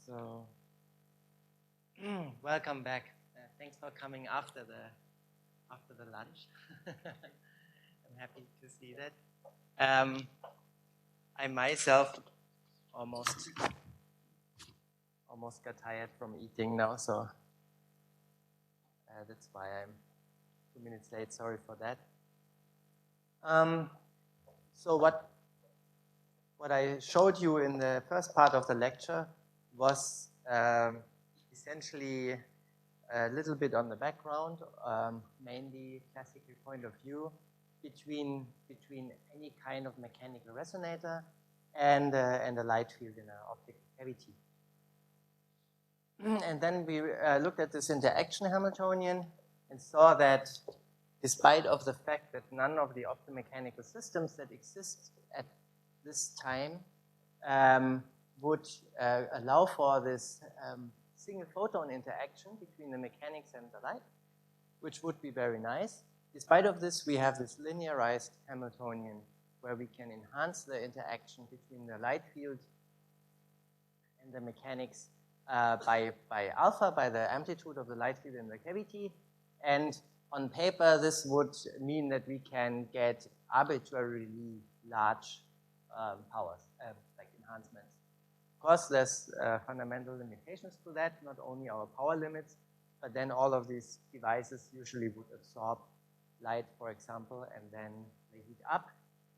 So, welcome back. Thanks for coming after the lunch. I'm happy to see that. I myself almost got tired from eating now, so that's why I'm 2 minutes late. Sorry for that. So what I showed you in the first part of the lecture was essentially a little bit on the background, mainly classical point of view between any kind of mechanical resonator and a light field in an optical cavity. And then we looked at this interaction Hamiltonian and saw that despite of the fact that none of the optomechanical systems that exist at this time would allow for this single photon interaction between the mechanics and the light, which would be very nice. Despite of this, we have this linearized Hamiltonian where we can enhance the interaction between the light field and the mechanics by alpha, by the amplitude of the light field in the cavity. And on paper, this would mean that we can get arbitrarily large powers, like enhancements. Of course, there's fundamental limitations to that, not only our power limits, but then all of these devices usually would absorb light, for example, and then they heat up,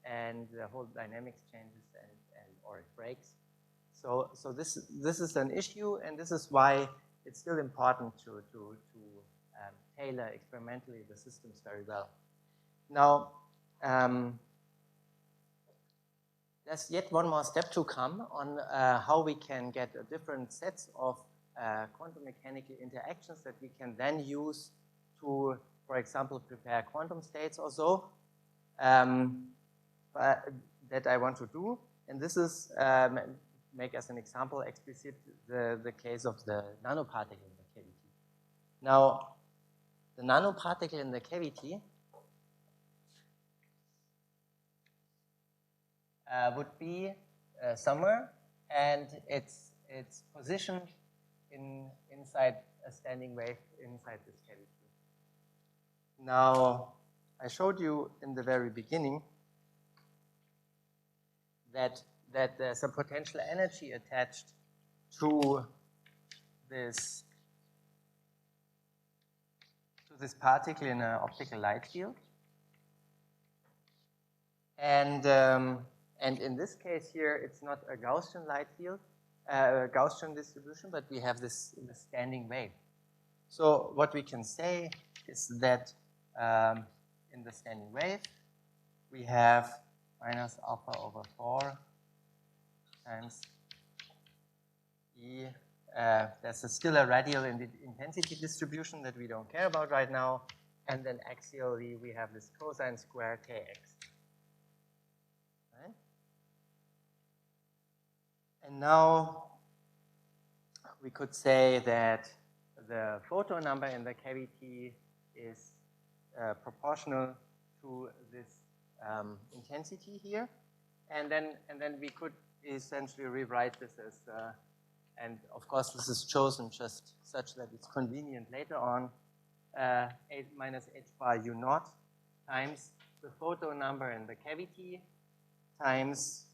and the whole dynamics changes, or it breaks. So this is an issue, and this is why it's still important to tailor experimentally the systems very well. Now, there's yet one more step to come on how we can get different sets of quantum mechanical interactions that we can then use to, for example, prepare quantum states or so, that I want to do. And this is, make as an example explicit the case of the nanoparticle in the cavity. Now, the nanoparticle in the cavity would be somewhere, and it's positioned inside a standing wave inside this cavity. Now, I showed you in the very beginning that there's a potential energy attached to this particle in an optical light field, and in this case here, it's not a Gaussian light field, Gaussian distribution, but we have this standing wave. So what we can say is that in the standing wave, we have minus alpha over 4 times E. There's still a radial intensity distribution that we don't care about right now. And then axially, we have this cosine square kx. Right? And now we could say that the photon number in the cavity is proportional to this intensity here, and then we could essentially rewrite this as, and of course this is chosen just such that it's convenient later on, 8 minus h bar u naught times the photon number in the cavity times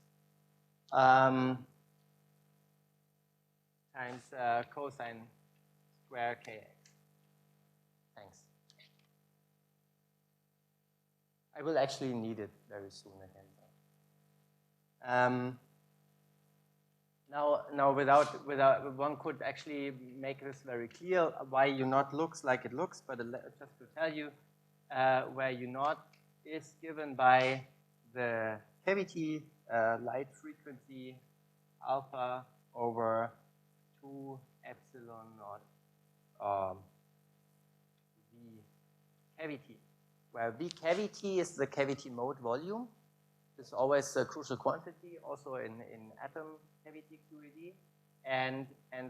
cosine square kx. Thanks. I will actually need it very soon again. Now without one could actually make this very clear why U naught looks like it looks, but just to tell you where U naught is given by the cavity light frequency alpha over 2 epsilon naught V cavity, where V cavity is the cavity mode volume. This is always a crucial quantity, also in atom cavity QED. And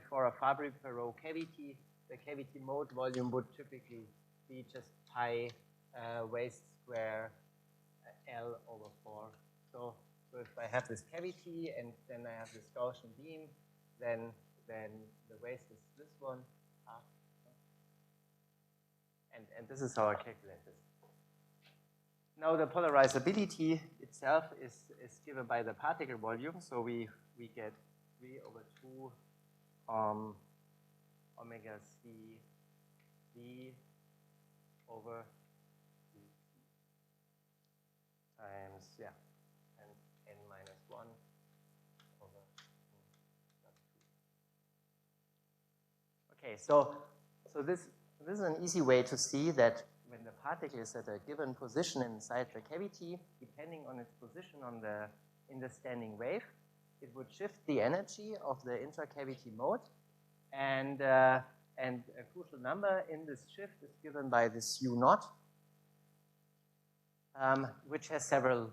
for a Fabry-Perot cavity, the cavity mode volume would typically be just pi waist square L over 4. So if I have this cavity and then I have this Gaussian beam, then then the waste is this one, half. And this is how I calculate this. Now the polarizability itself is given by the particle volume, so we get 3 over 2 omega c v over times, yeah, and n minus 1 over plus 2. Okay, so this is an easy way to see that when the particle is at a given position inside the cavity, depending on its position in the standing wave, it would shift the energy of the intracavity mode, and a crucial number in this shift is given by this u naught, which has several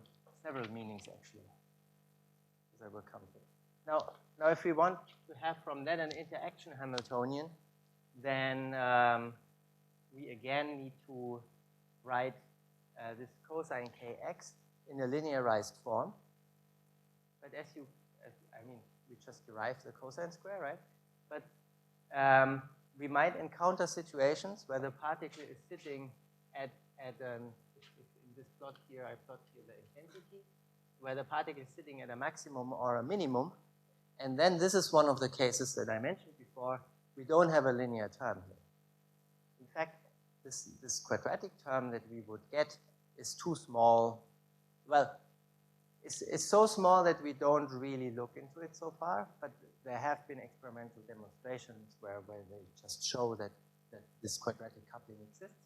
meanings actually, as I will come to. Now if we want to have from that an interaction Hamiltonian, then we again need to write this cosine kx in a linearized form. But I mean, we just derived the cosine square, right? But we might encounter situations where the particle is sitting at in this plot here, I plot here the intensity, where the particle is sitting at a maximum or a minimum, and then this is one of the cases that I mentioned before. We don't have a linear term here. In fact, this quadratic term that we would get is too small. Well, it's so small that we don't really look into it so far, but there have been experimental demonstrations where they just show that this quadratic coupling exists.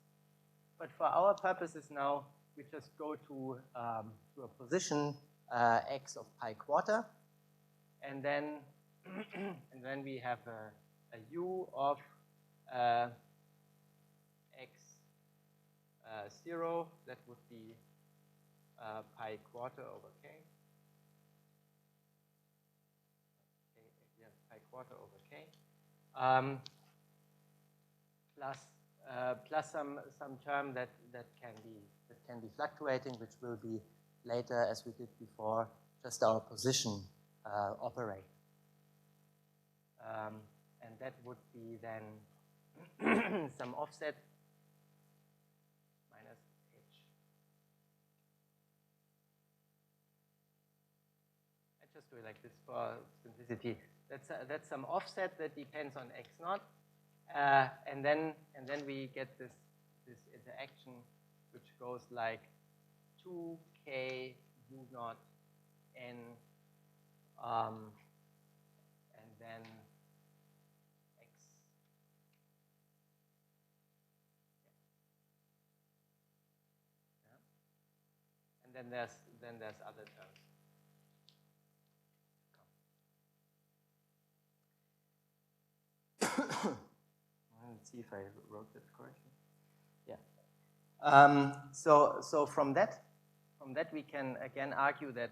But for our purposes now, we just go to a position x of pi quarter, and then we have a u of x 0, that would be pi quarter over k. Pi quarter over k. Plus some term that can be fluctuating, which will be later, as we did before, just our position operator. And that would be then some offset minus h. I just do it like this for simplicity. That's some offset that depends on x naught, and then we get this interaction which goes like 2k u naught n, and then x. Yeah. And then there's other terms. Let's see if I wrote that correctly. Yeah. So from that we can again argue that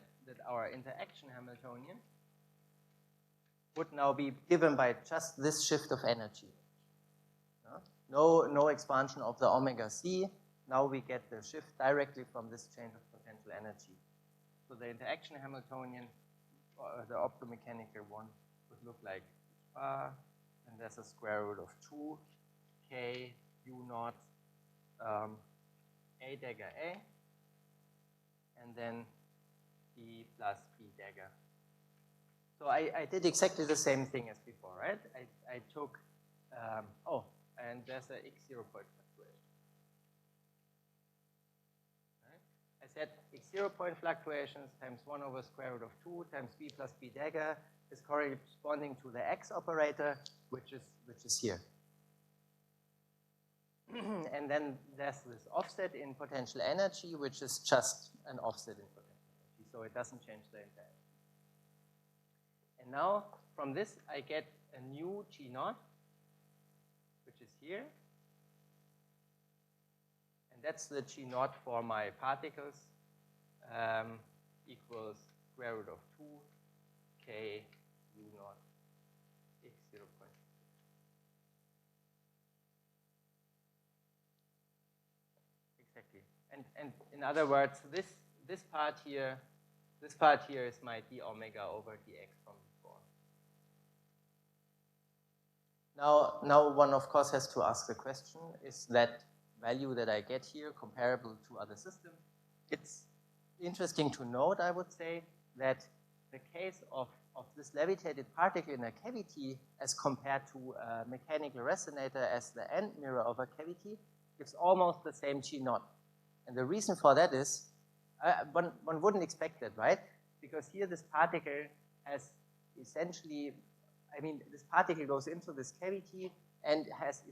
our interaction Hamiltonian would now be given by just this shift of energy. No expansion of the omega c. Now we get the shift directly from this change of potential energy. So the interaction Hamiltonian, or the optomechanical one, would look like and there's a square root of 2k u naught a dagger a, and then p plus p dagger. So I did exactly the same thing as before, right? I took, and there's a x0 point fluctuation. Right? I said x0 point fluctuations times 1 over square root of 2 times p plus p dagger is corresponding to the x operator, which is here. And then there's this offset in potential energy, which is just an offset in potential energy, so it doesn't change the interaction. And now from this I get a new G naught, which is here, and that's the G naught for my particles, equals square root of 2k u naught x 0.6. Exactly. And in other words, this part here is my d omega over dx from before. Now one of course has to ask the question, is that value that I get here comparable to other systems? It's interesting to note, I would say, that the case of this levitated particle in a cavity as compared to a mechanical resonator as the end mirror of a cavity gives almost the same G naught. And the reason for that is, one wouldn't expect that, right? Because here this particle has essentially, I mean, this particle goes into this cavity and has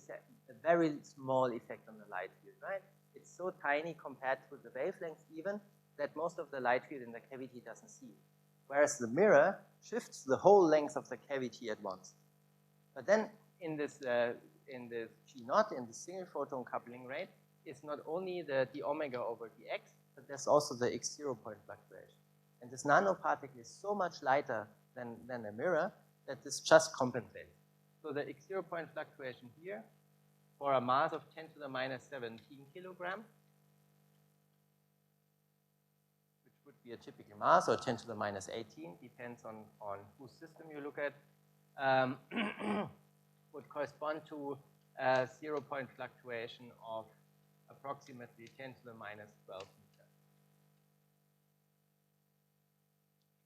a very small effect on the light field, right? It's so tiny compared to the wavelength even that most of the light field in the cavity doesn't see it. Whereas the mirror shifts the whole length of the cavity at once. But then in this G naught, in the single photon coupling rate, is not only the d omega over dx, but there's also the x0 point fluctuation. And this nanoparticle is so much lighter than a mirror that this just compensates. So the x0 point fluctuation here for a mass of 10 to the minus 17 kilogram, which would be a typical mass, or 10 to the minus 18, depends on whose system you look at, would correspond to a 0 point fluctuation of approximately 10 to the minus 12 meter,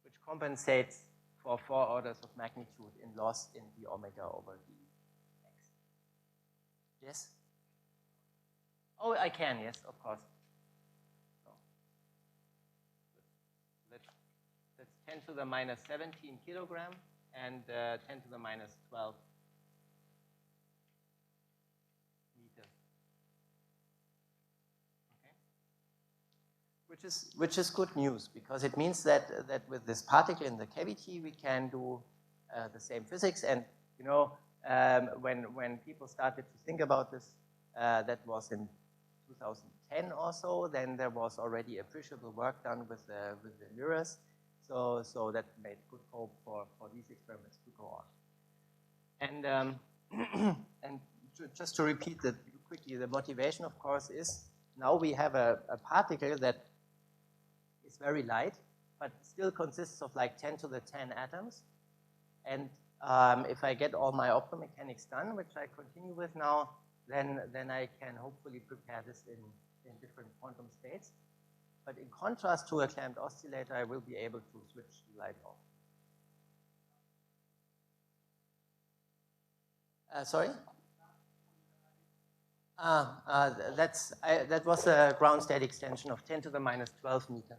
which compensates for 4 orders of magnitude in loss in d omega over dx. Yes? Oh, I can, yes, of course. So that's 10 to the minus 17 kilogram and 10 to the minus 12 meters. Okay. Which is good news, because it means that with this particle in the cavity we can do the same physics. And you know, when people started to think about this, that was in 2010 or so, then there was already appreciable work done with the mirrors. So that made good hope for these experiments to go on. And just to repeat that quickly, the motivation, of course, is now we have a particle that is very light, but still consists of like 10 to the 10 atoms. And if I get all my optomechanics done, which I continue with now, then I can hopefully prepare this in different quantum states. But in contrast to a clamped oscillator, I will be able to switch the light off. Sorry? That was a ground state extension of 10 to the minus 12 meter.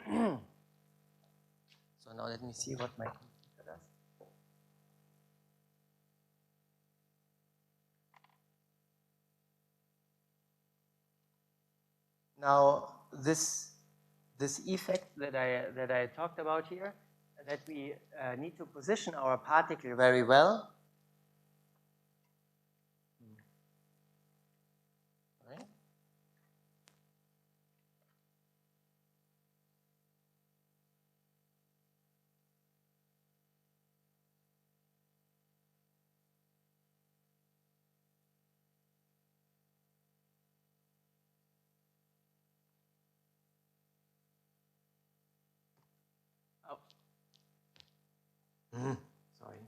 So now let me see what my computer does. Now this effect that I talked about here, that we need to position our particle very well. Right? Sorry.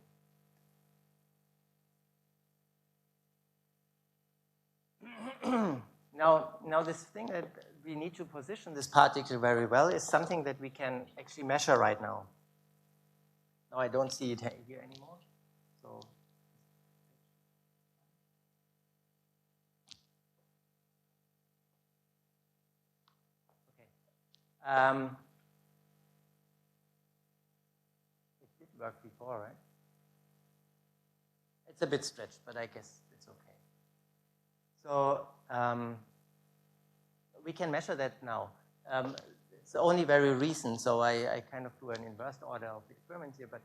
Now this thing that we need to position this particle very well is something that we can actually measure right now. Now I don't see it here anymore. So okay. It did work before, right? It's a bit stretched, but I guess it's okay. So we can measure that now. It's only very recent, so I kind of do an inverse order of experiments here, but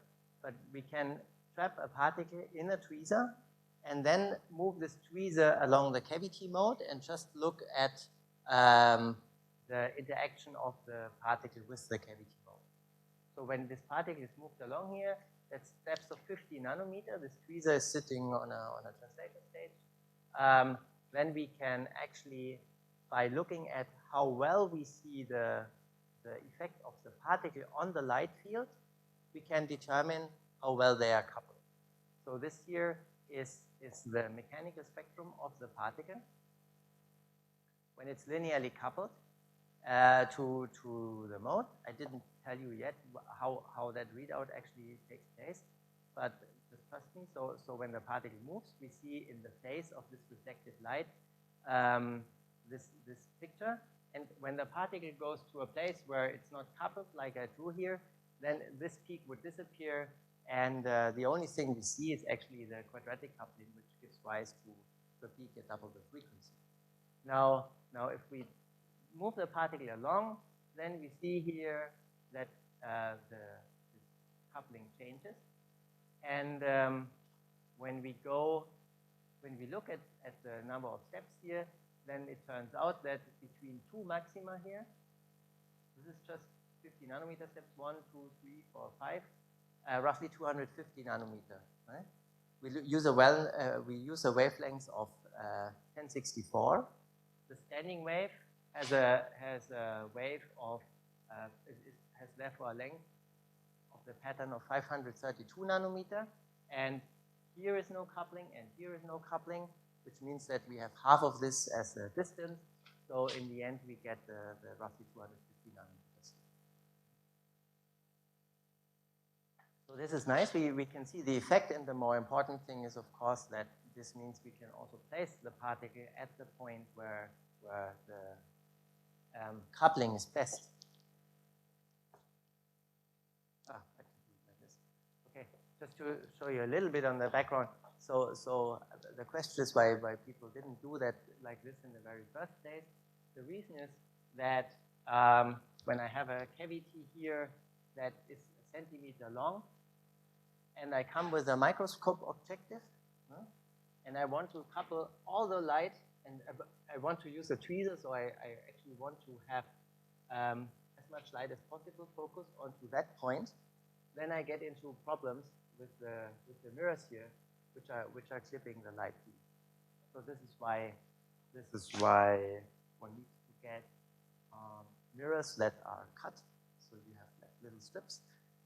we can trap a particle in a tweezer and then move this tweezer along the cavity mode and just look at the interaction of the particle with the cavity mode. So when this particle is moved along here, that's steps of 50 nanometer. This tweezer is sitting on a translator stage. Then we can actually, by looking at how well we see the effect of the particle on the light field, we can determine how well they are coupled. So this here is the mechanical spectrum of the particle when it's linearly coupled to the mode. I didn't tell you yet how that readout actually takes place, but just trust me. So when the particle moves, we see in the face of this reflected light this picture. And when the particle goes to a place where it's not coupled, like I drew here, then this peak would disappear, and the only thing we see is actually the quadratic coupling, which gives rise to the peak at double the frequency. Now if we move the particle along, then we see here that the coupling changes. And when we look at the number of steps here, then it turns out that between two maxima here, this is just 50 nanometer steps, 1, 2, 3, 4, 5, roughly 250 nanometer. Right? We use a wavelength of 1064. The standing wave has a wave of has therefore a length of the pattern of 532 nanometer, and here is no coupling, and here is no coupling, which means that we have half of this as a distance. So in the end, we get the roughly 250 nanometers. So this is nice. We can see the effect, and the more important thing is, of course, that this means we can also place the particle at the point where the coupling is best. I can do it like this. Okay, just to show you a little bit on the background. So the question is why people didn't do that like this in the very first place. The reason is that when I have a cavity here that is a centimeter long, and I come with a microscope objective, and I want to couple all the light, and I want to use a tweezer, so I actually want to have as much light as possible focused onto that point. Then I get into problems with the mirrors here, which are clipping the light beam. So this is why one needs to get mirrors that are cut. So you have like little strips,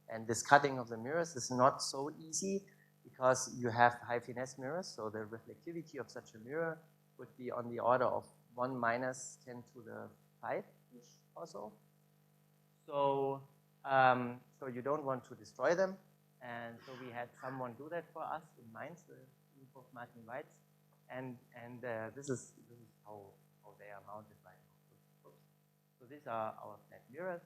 and this cutting of the mirrors is not so easy because you have high finesse mirrors. So the reflectivity of such a mirror would be on the order of 1 minus 10 to the 5-ish or so. So you don't want to destroy them. And so we had someone do that for us in Mainz, the group of Martin Weitz, and this is how they are mounted by. So these are our flat mirrors,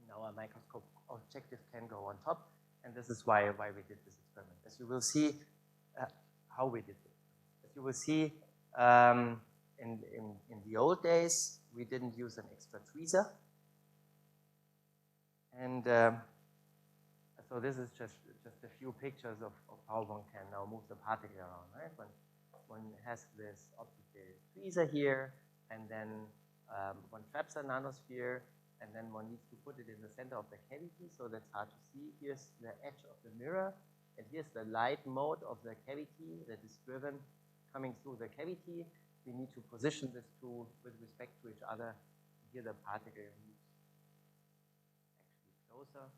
and our microscope objective can go on top, and this is why we did this experiment. As you will see, how we did this. As you will see, in the old days, we didn't use an extra tweezer, and so this is just a few pictures of how one can now move the particle around, right? One has this optical tweezer here, and then one traps a nanosphere, and then one needs to put it in the center of the cavity, so that's hard to see. Here's the edge of the mirror, and here's the light mode of the cavity that is driven coming through the cavity. We need to position this two with respect to each other. Here the particle moves actually closer,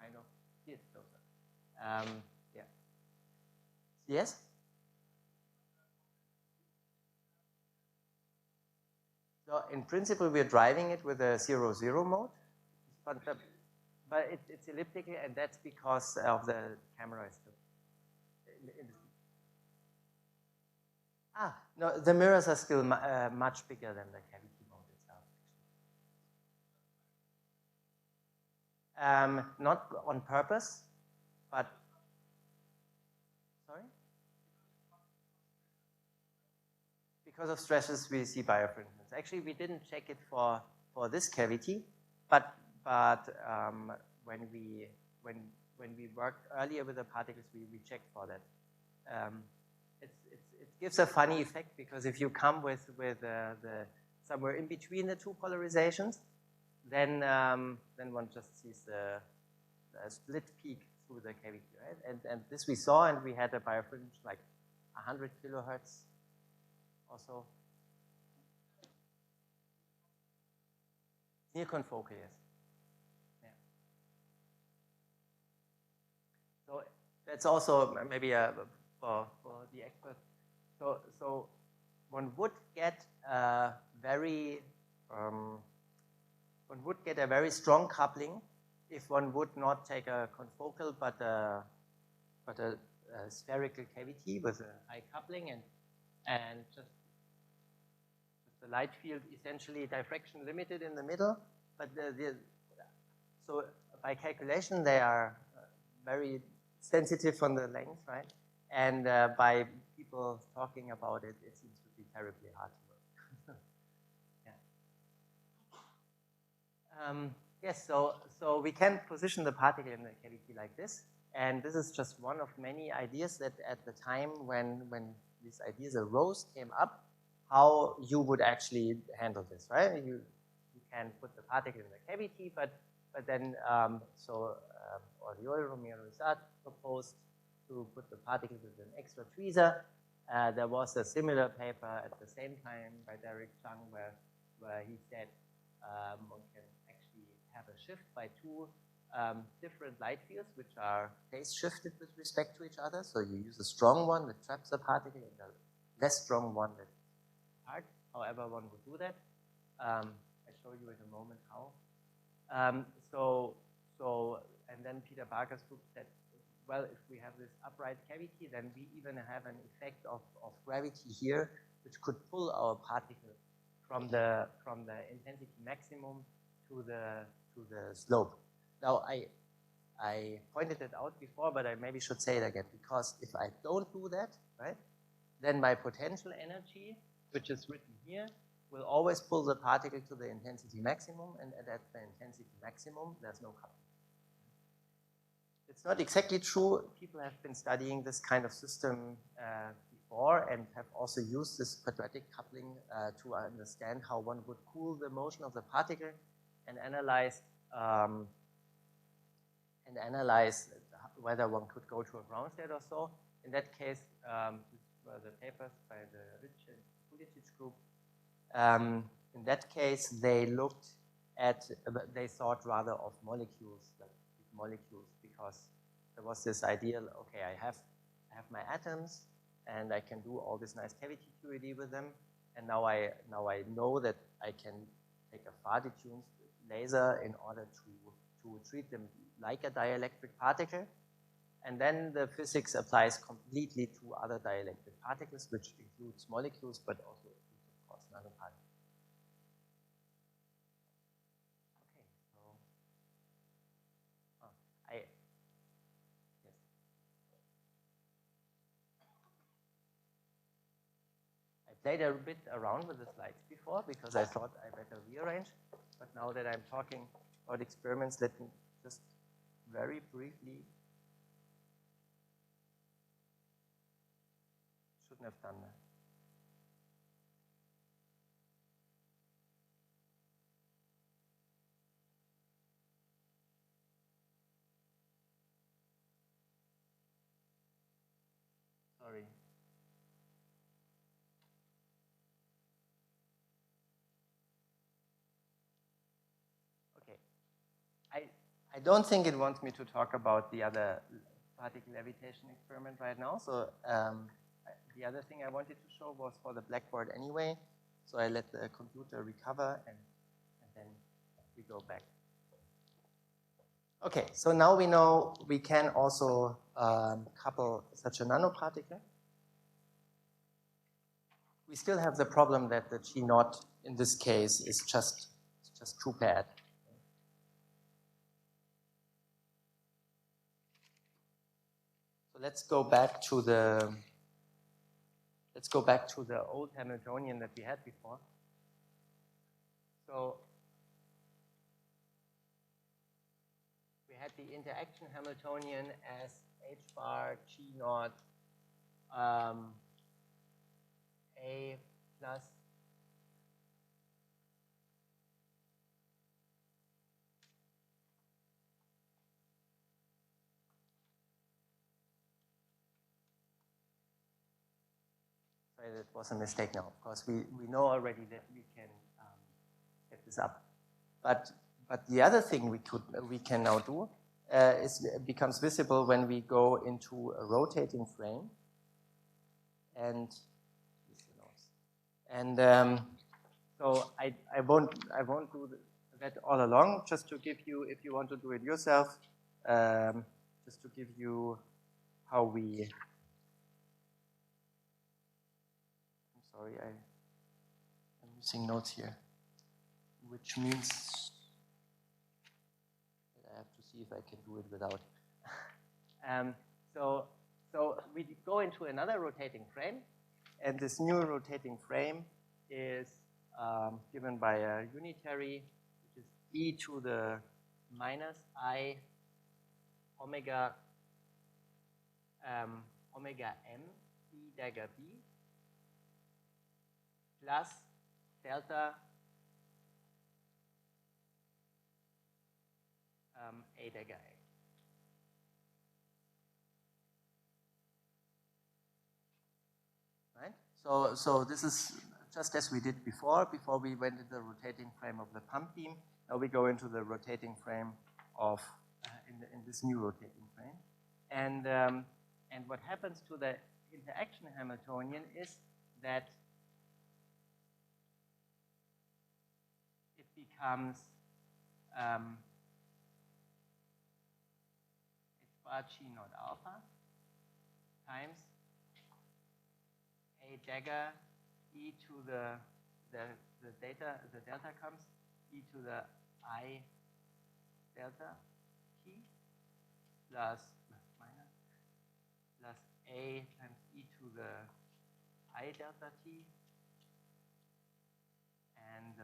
kind of. Here it's closer. Yeah. Yes? So in principle, we're driving it with a 0-0 mode, but it's elliptical, and that's because of the camera is still. No, the mirrors are still much bigger than the cavity mode itself. Not on purpose, but sorry? Because of stresses we see birefringence. Actually, we didn't check it for this cavity, but when we worked earlier with the particles, we checked for that. It gives a funny effect because if you come with the somewhere in between the two polarizations, then one just sees the split peak through the cavity, right? And this we saw, and we had a birefringence like 100 kilohertz or so. Near confocal, yes. Yeah. So That's also maybe for the expert. So one would get a very strong coupling if one would not take a confocal but a spherical cavity with a high coupling and just the light field essentially diffraction limited in the middle. But so by calculation they are very sensitive on the length, right? And by people talking about it, it seems to be terribly hard to work. Yeah. Yes, so we can position the particle in the cavity like this. And this is just one of many ideas that at the time when these ideas arose, came up, how you would actually handle this, right? You can put the particle in the cavity, but then, Oriol Romero Rizat proposed to put the particle with an extra tweezer. There was a similar paper at the same time by Derek Chung where he said one can actually have a shift by two different light fields which are phase shifted with respect to each other. So you use a strong one that traps the particle and a less strong one that hard. However one would do that. I show you in a moment how. And then Peter Barker's group said, well, if we have this upright cavity, then we even have an effect of gravity here, which could pull our particle from the intensity maximum to the slope. Now I pointed it out before, but I maybe should say it again, because if I don't do that, right, then my potential energy, which is written here, will always pull the particle to the intensity maximum, and at the intensity maximum, there's no coupling. It's not exactly true. People have been studying this kind of system before and have also used this quadratic coupling to understand how one would cool the motion of the particle and analyze whether one could go to a ground state or so. In that case, these were the papers by the Rich and Pulisic group. In that case, they thought rather of molecules, like molecules, because there was this idea, okay, I have my atoms and I can do all this nice cavity QED with them, and now I know that I can take a far detuned laser in order to treat them like a dielectric particle, and then the physics applies completely to other dielectric particles, which includes molecules, but also includes, of course, nanoparticles. Played a bit around with the slides before because I thought I better rearrange. But now that I'm talking about experiments, let me just very briefly. Shouldn't have done that. Sorry. I don't think it wants me to talk about the other particle levitation experiment right now. So the other thing I wanted to show was for the blackboard anyway. So I let the computer recover and then we go back. Okay, so now we know we can also couple such a nanoparticle. We still have the problem that the G naught in this case is just too bad. So let's go back to the old Hamiltonian that we had before. So we had the interaction Hamiltonian as H bar G naught A plus that was a mistake now. Of course, we know already that we can get this up. But the other thing we can now do becomes visible when we go into a rotating frame. And so I won't do that all along. Just to give you, if you want to do it yourself, just to give you how we. I'm sorry, I'm missing notes here, which means that I have to see if I can do it without. So we go into another rotating frame, and this new rotating frame is given by a unitary, which is e to the minus I omega omega m e dagger b plus delta a dagger a. Right? So this is just as we did before we went into the rotating frame of the pump beam. Now we go into the rotating frame of in this new rotating frame, and what happens to the interaction Hamiltonian is that it becomes it's bar g naught alpha times a dagger e to the delta comes e to the I delta t plus minus plus a times e to the I delta t and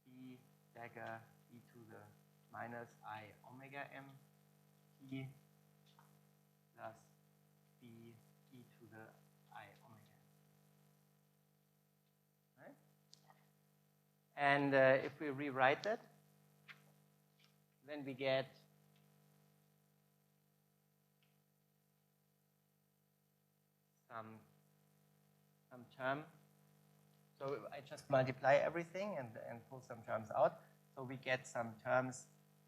b dagger e to the minus I omega m t plus b e to the I omega m. Right? And if we rewrite that, then we get some term. So I just multiply everything and pull some terms out. So we get some terms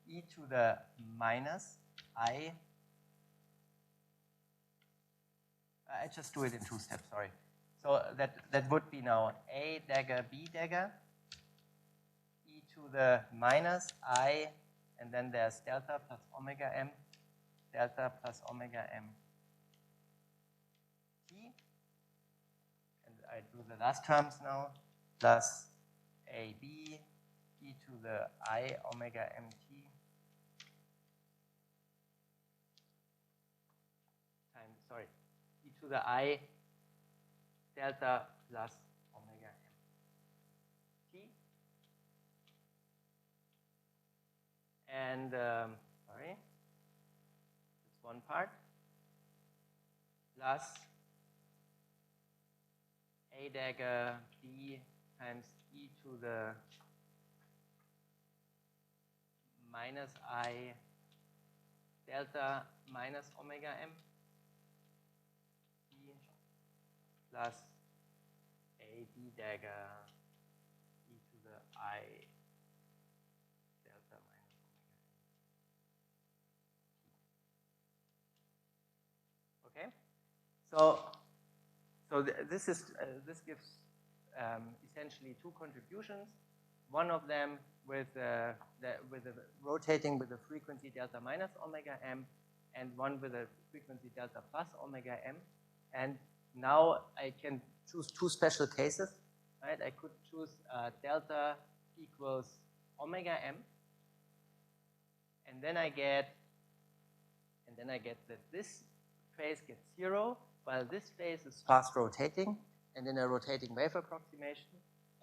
e to the minus I. I just do it in two steps, sorry. So that would be now a dagger b dagger e to the minus I, and then there's delta plus omega m, delta plus omega m t. And I do the last terms now, plus ab e to the I omega mt times, sorry, e to the I delta plus omega m t. And, sorry, that's one part, plus a dagger b times e to the minus I delta minus omega m t plus a b dagger e to the I delta minus omega m. Okay, so this gives essentially two contributions. One of them with rotating with a frequency delta minus omega m, and one with a frequency delta plus omega m. And now I can choose two special cases, right? I could choose delta equals omega m, and then I get that this phase gets 0, while this phase is fast rotating, and in a rotating wave approximation,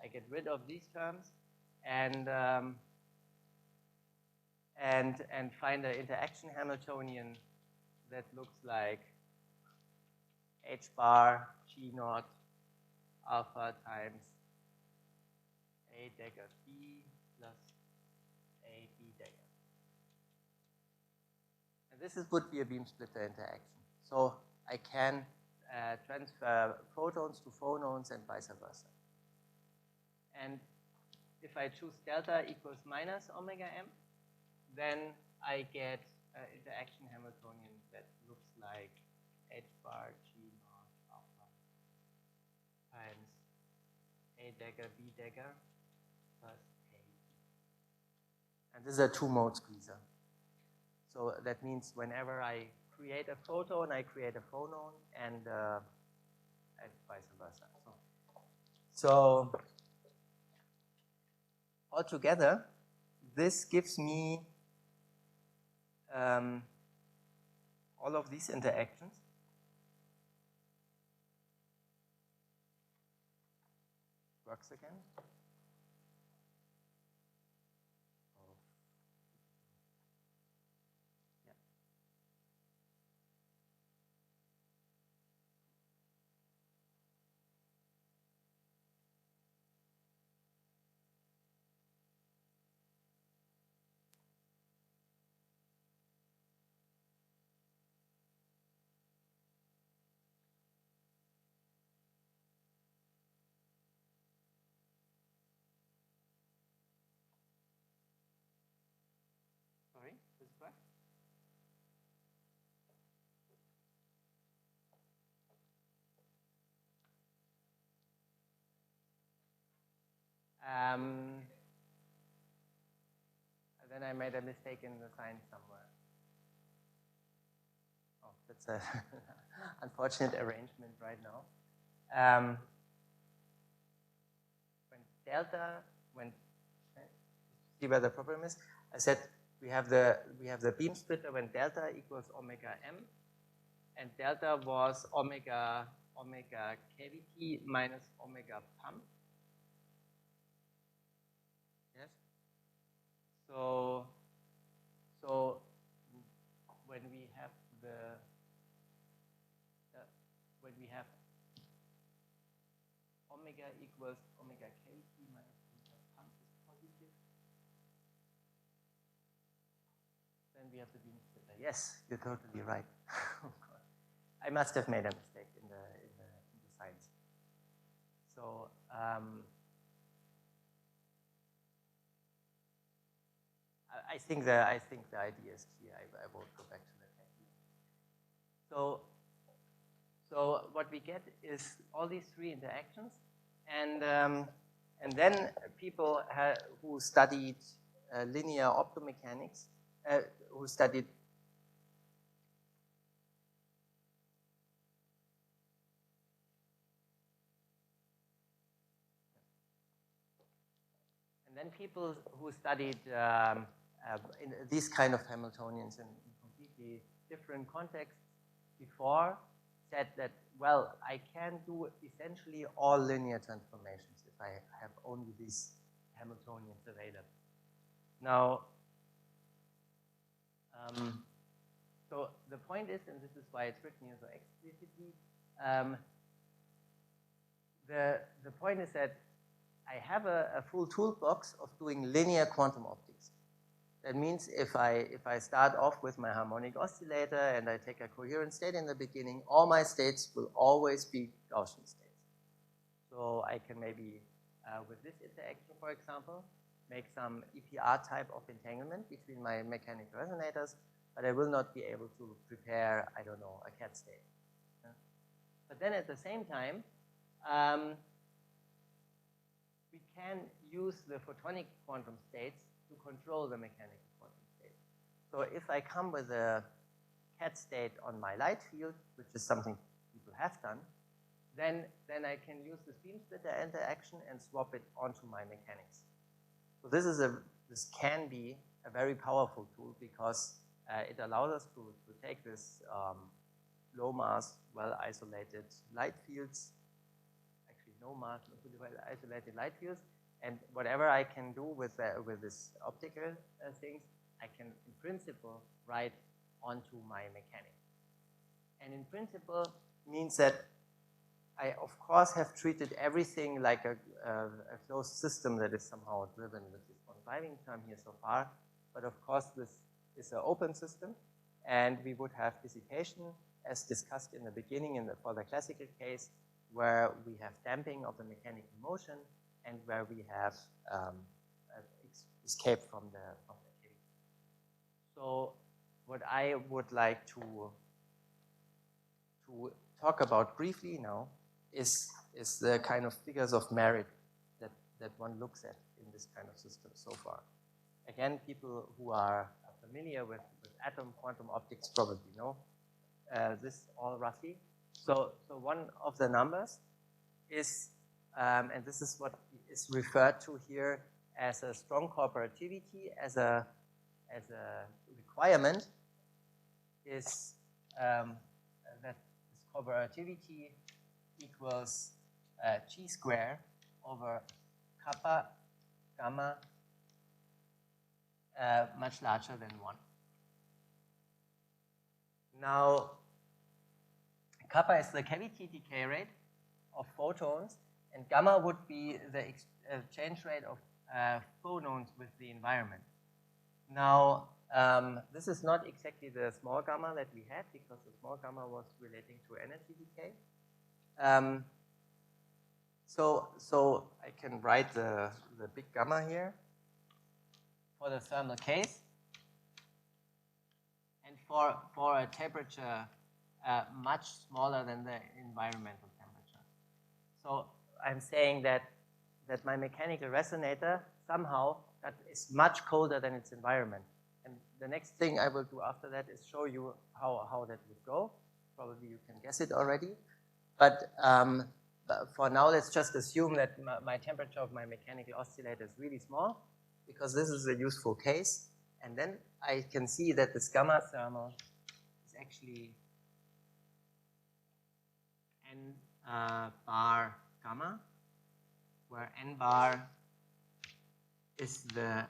I get rid of these terms and find an interaction Hamiltonian that looks like h bar g naught alpha times a dagger b plus a b dagger. And this would be a beam splitter interaction. So I can transfer photons to phonons and vice versa. And if I choose delta equals minus omega m, then I get an interaction Hamiltonian that looks like H bar G naught alpha times A dagger B dagger plus A. And this is a two-mode squeezer. So that means whenever I create a photon, I create a phonon, and vice versa. So altogether, this gives me all of these interactions. Works again. Sorry, this is what? Then I made a mistake in the sign somewhere. Oh, that's an unfortunate arrangement right now. See where the problem is? I said we have the beam splitter when delta equals omega m, and delta was omega kVt minus omega pump. Yes. So when we have omega equals omega kVt minus omega pump is positive, then we have the beam splitter. Yes, you're totally right. I must have made a mistake in the signs. So I think the idea is clear. I won't go back to the technique. So what we get is all these three interactions, and then people who studied linear optomechanics, who studied in these kind of Hamiltonians in completely different contexts before said that, well, I can do essentially all linear transformations if I have only these Hamiltonians available. Now, so the point is, and this is why it's written here so explicitly, the point is that I have a full toolbox of doing linear quantum optics. That means if I start off with my harmonic oscillator and I take a coherent state in the beginning, all my states will always be Gaussian states. So I can maybe, with this interaction, for example, make some EPR type of entanglement between my mechanical resonators, but I will not be able to prepare, I don't know, a cat state. Yeah? But then at the same time, we can use the photonic quantum states to control the mechanical quantum states. So if I come with a cat state on my light field, which is something people have done, then I can use this beam splitter interaction and swap it onto my mechanics. So this can be a very powerful tool because it allows us to take this low mass, well isolated light fields, actually no mass, well isolated light fields, and whatever I can do with this optical things, I can in principle write onto my mechanics. And in principle means that I of course have treated everything like a closed system that is somehow driven with this one driving term here so far. But of course this is an open system, and we would have dissipation as discussed in the beginning for the classical case, where we have damping of the mechanical motion and where we have escape from the cavity. So what I would like to talk about briefly now is the kind of figures of merit that one looks at in this kind of system so far. Again, people who are familiar with atom quantum optics probably know this all roughly. So one of the numbers is, and this is what is referred to here as a strong cooperativity, as a requirement, is that this cooperativity equals chi square over kappa gamma much larger than 1. Now, kappa is the cavity decay rate of photons, and gamma would be the exchange rate of phonons with the environment. Now, this is not exactly the small gamma that we had, because the small gamma was relating to energy decay. So I can write the big gamma here for the thermal case, and for a temperature much smaller than the environmental temperature. So I'm saying that my mechanical resonator somehow that is much colder than its environment. And the next thing I will do after that is show you how that would go. Probably you can guess it already. But for now, let's just assume that my temperature of my mechanical oscillator is really small, because this is a useful case. And then I can see that this gamma thermal is actually n bar gamma, where n bar is the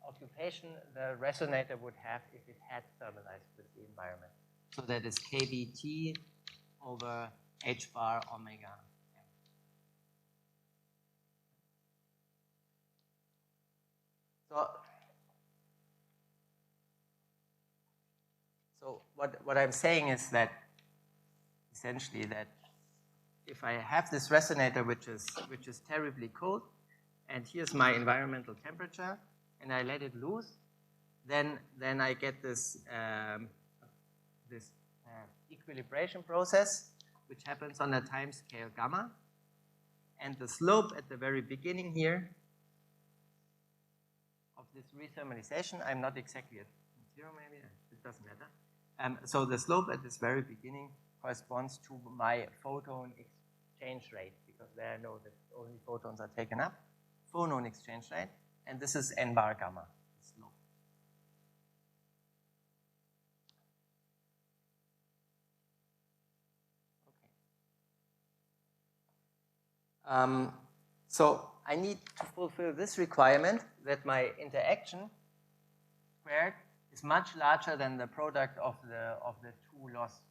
occupation the resonator would have if it had thermalized with the environment. So that is kBt over h bar omega m. So what I'm saying is that essentially that if I have this resonator which is terribly cold, and here's my environmental temperature, and I let it loose, then I get this equilibration process which happens on a time scale gamma, and the slope at the very beginning here of this rethermalization, I'm not exactly at 0 maybe, it doesn't matter. So the slope at this very beginning corresponds to my photon exchange rate, because there I know that only photons are taken up, phonon exchange rate, and this is n bar gamma, the slope. Okay. So I need to fulfill this requirement that my interaction squared is much larger than the product of the two loss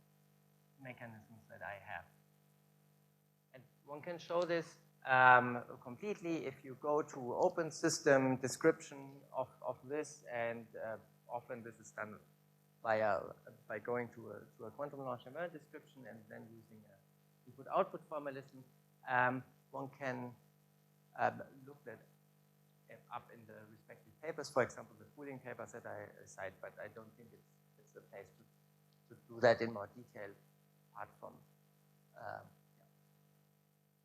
mechanisms that I have. And one can show this completely if you go to open system description of this, and often this is done by going to a quantum Lorentz description and then using a input-output formalism. One can look that up in the respective papers, for example, the pooling papers that I cite, but I don't think it's the place to do that in more detail apart from.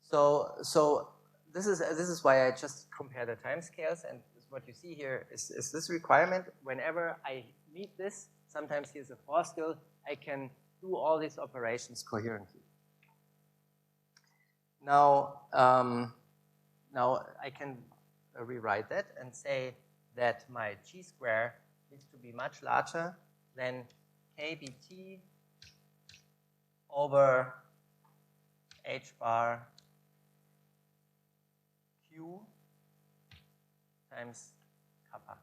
So this is why I just compare the timescales, and what you see here is this requirement. Whenever I meet this, sometimes here's a force still, I can do all these operations coherently. Now I can rewrite that and say that my chi square needs to be much larger than kBt over h bar q times kappa.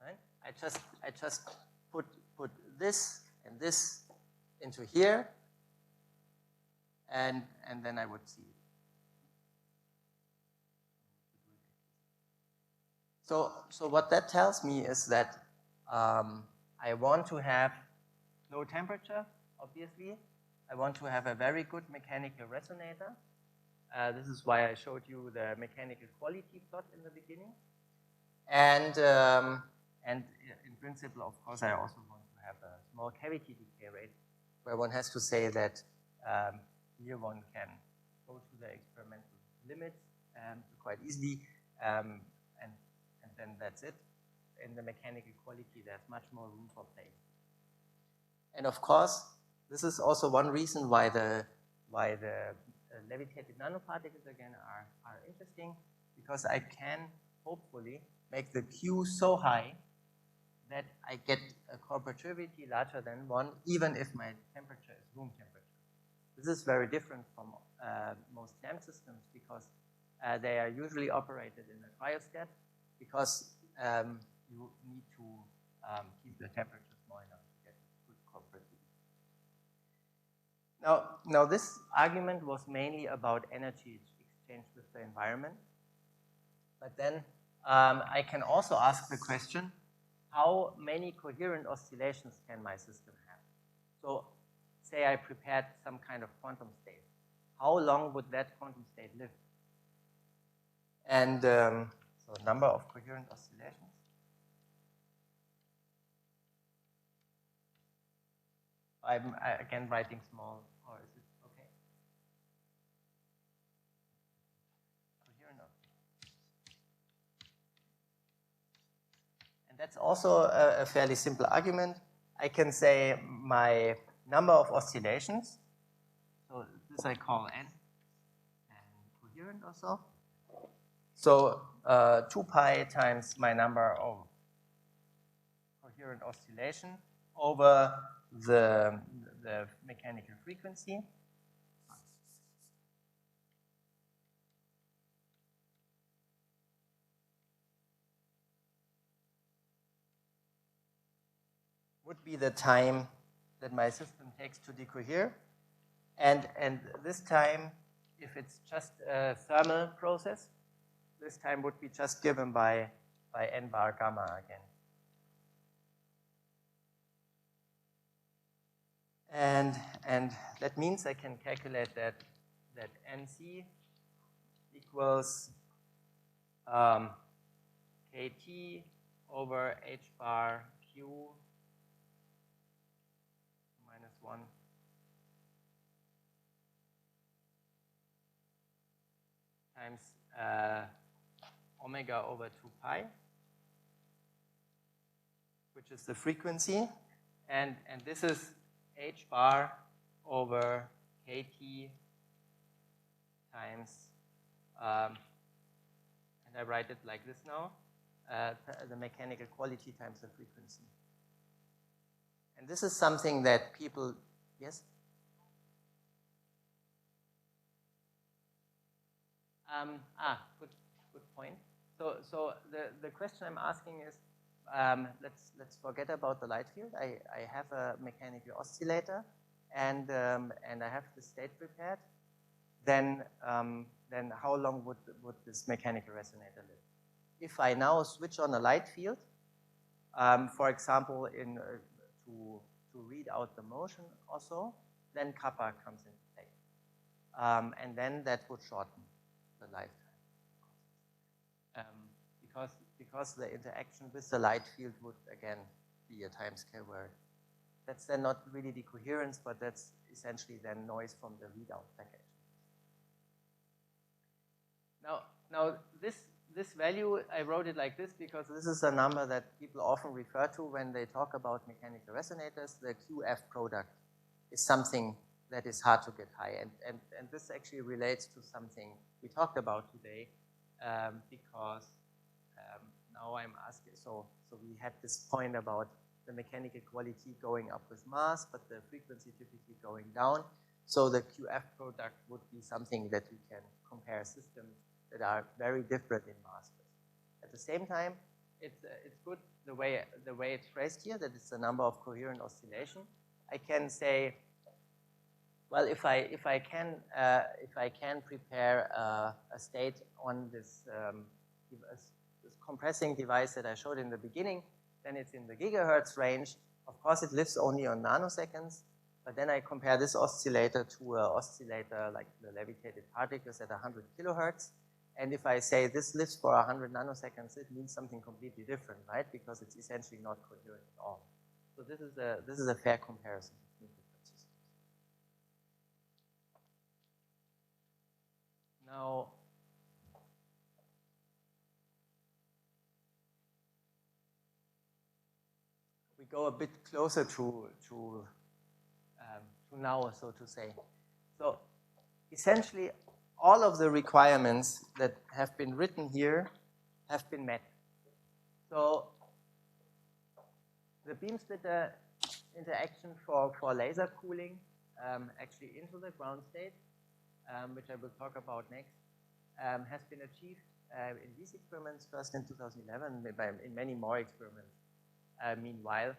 Right? I just put this and this into here, and then I would see it. So what that tells me is that I want to have low temperature, obviously. I want to have a very good mechanical resonator. This is why I showed you the mechanical quality plot in the beginning. And And in principle, of course, I also want to have a small cavity decay rate, where one has to say that here one can go to the experimental limits quite easily, and then that's it. In the mechanical quality, there's much more room for play. And of course, this is also one reason why the levitated nanoparticles again are interesting, because I can hopefully make the Q so high that I get a cooperativity larger than 1, even if my temperature is room temperature. This is very different from most LAMP systems, because they are usually operated in a cryostat, because you need to keep the temperature small enough to get good cooperativity. Now this argument was mainly about energy exchange with the environment, but then I can also ask the question, how many coherent oscillations can my system have? So say I prepared some kind of quantum state. How long would that quantum state live? And so number of coherent oscillations. I'm again writing small, or is it okay? Coherent. And that's also a fairly simple argument. I can say my number of oscillations, so this I call n, and coherent also. So 2 pi times my number of coherent oscillation over the mechanical frequency. Would be the time that my system takes to decohere. And this time, if it's just a thermal process, this time would be just given by n bar gamma again. And that means I can calculate that NC equals KT over H bar Q minus 1 times omega over 2 pi, which is the frequency, and this is H bar over KT times, and I write it like this now, the mechanical quality times the frequency. And this is something that people, yes? Good point. So the question I'm asking is, let's forget about the light field. I have a mechanical oscillator, and I have the state prepared. Then how long would this mechanical resonator live? If I now switch on a light field, for example, to read out the motion also, then kappa comes into play, and then that would shorten the lifetime. Because the interaction with the light field would again be a time scale where that's then not really decoherence, but that's essentially then noise from the readout package. Now this value, I wrote it like this because this is a number that people often refer to when they talk about mechanical resonators. The QF product is something that is hard to get high, and this actually relates to something we talked about today, because now I'm asking, so we had this point about the mechanical quality going up with mass, but the frequency typically going down. So the QF product would be something that we can compare systems that are very different in mass with. At the same time, it's good the way it's phrased here, that it's the number of coherent oscillation. I can say, well, if I can prepare a state on this compressing device that I showed in the beginning, then it's in the gigahertz range. Of course, it lives only on nanoseconds, but then I compare this oscillator to an oscillator like the levitated particles at 100 kilohertz, And if I say this lives for 100 nanoseconds, it means something completely different, right? Because it's essentially not coherent at all. So this is a fair comparison between different systems. Now, we go a bit closer to now, so to say. So essentially, all of the requirements that have been written here have been met. So the beam splitter interaction for laser cooling actually into the ground state, which I will talk about next, has been achieved in these experiments, first in 2011, in many more experiments meanwhile.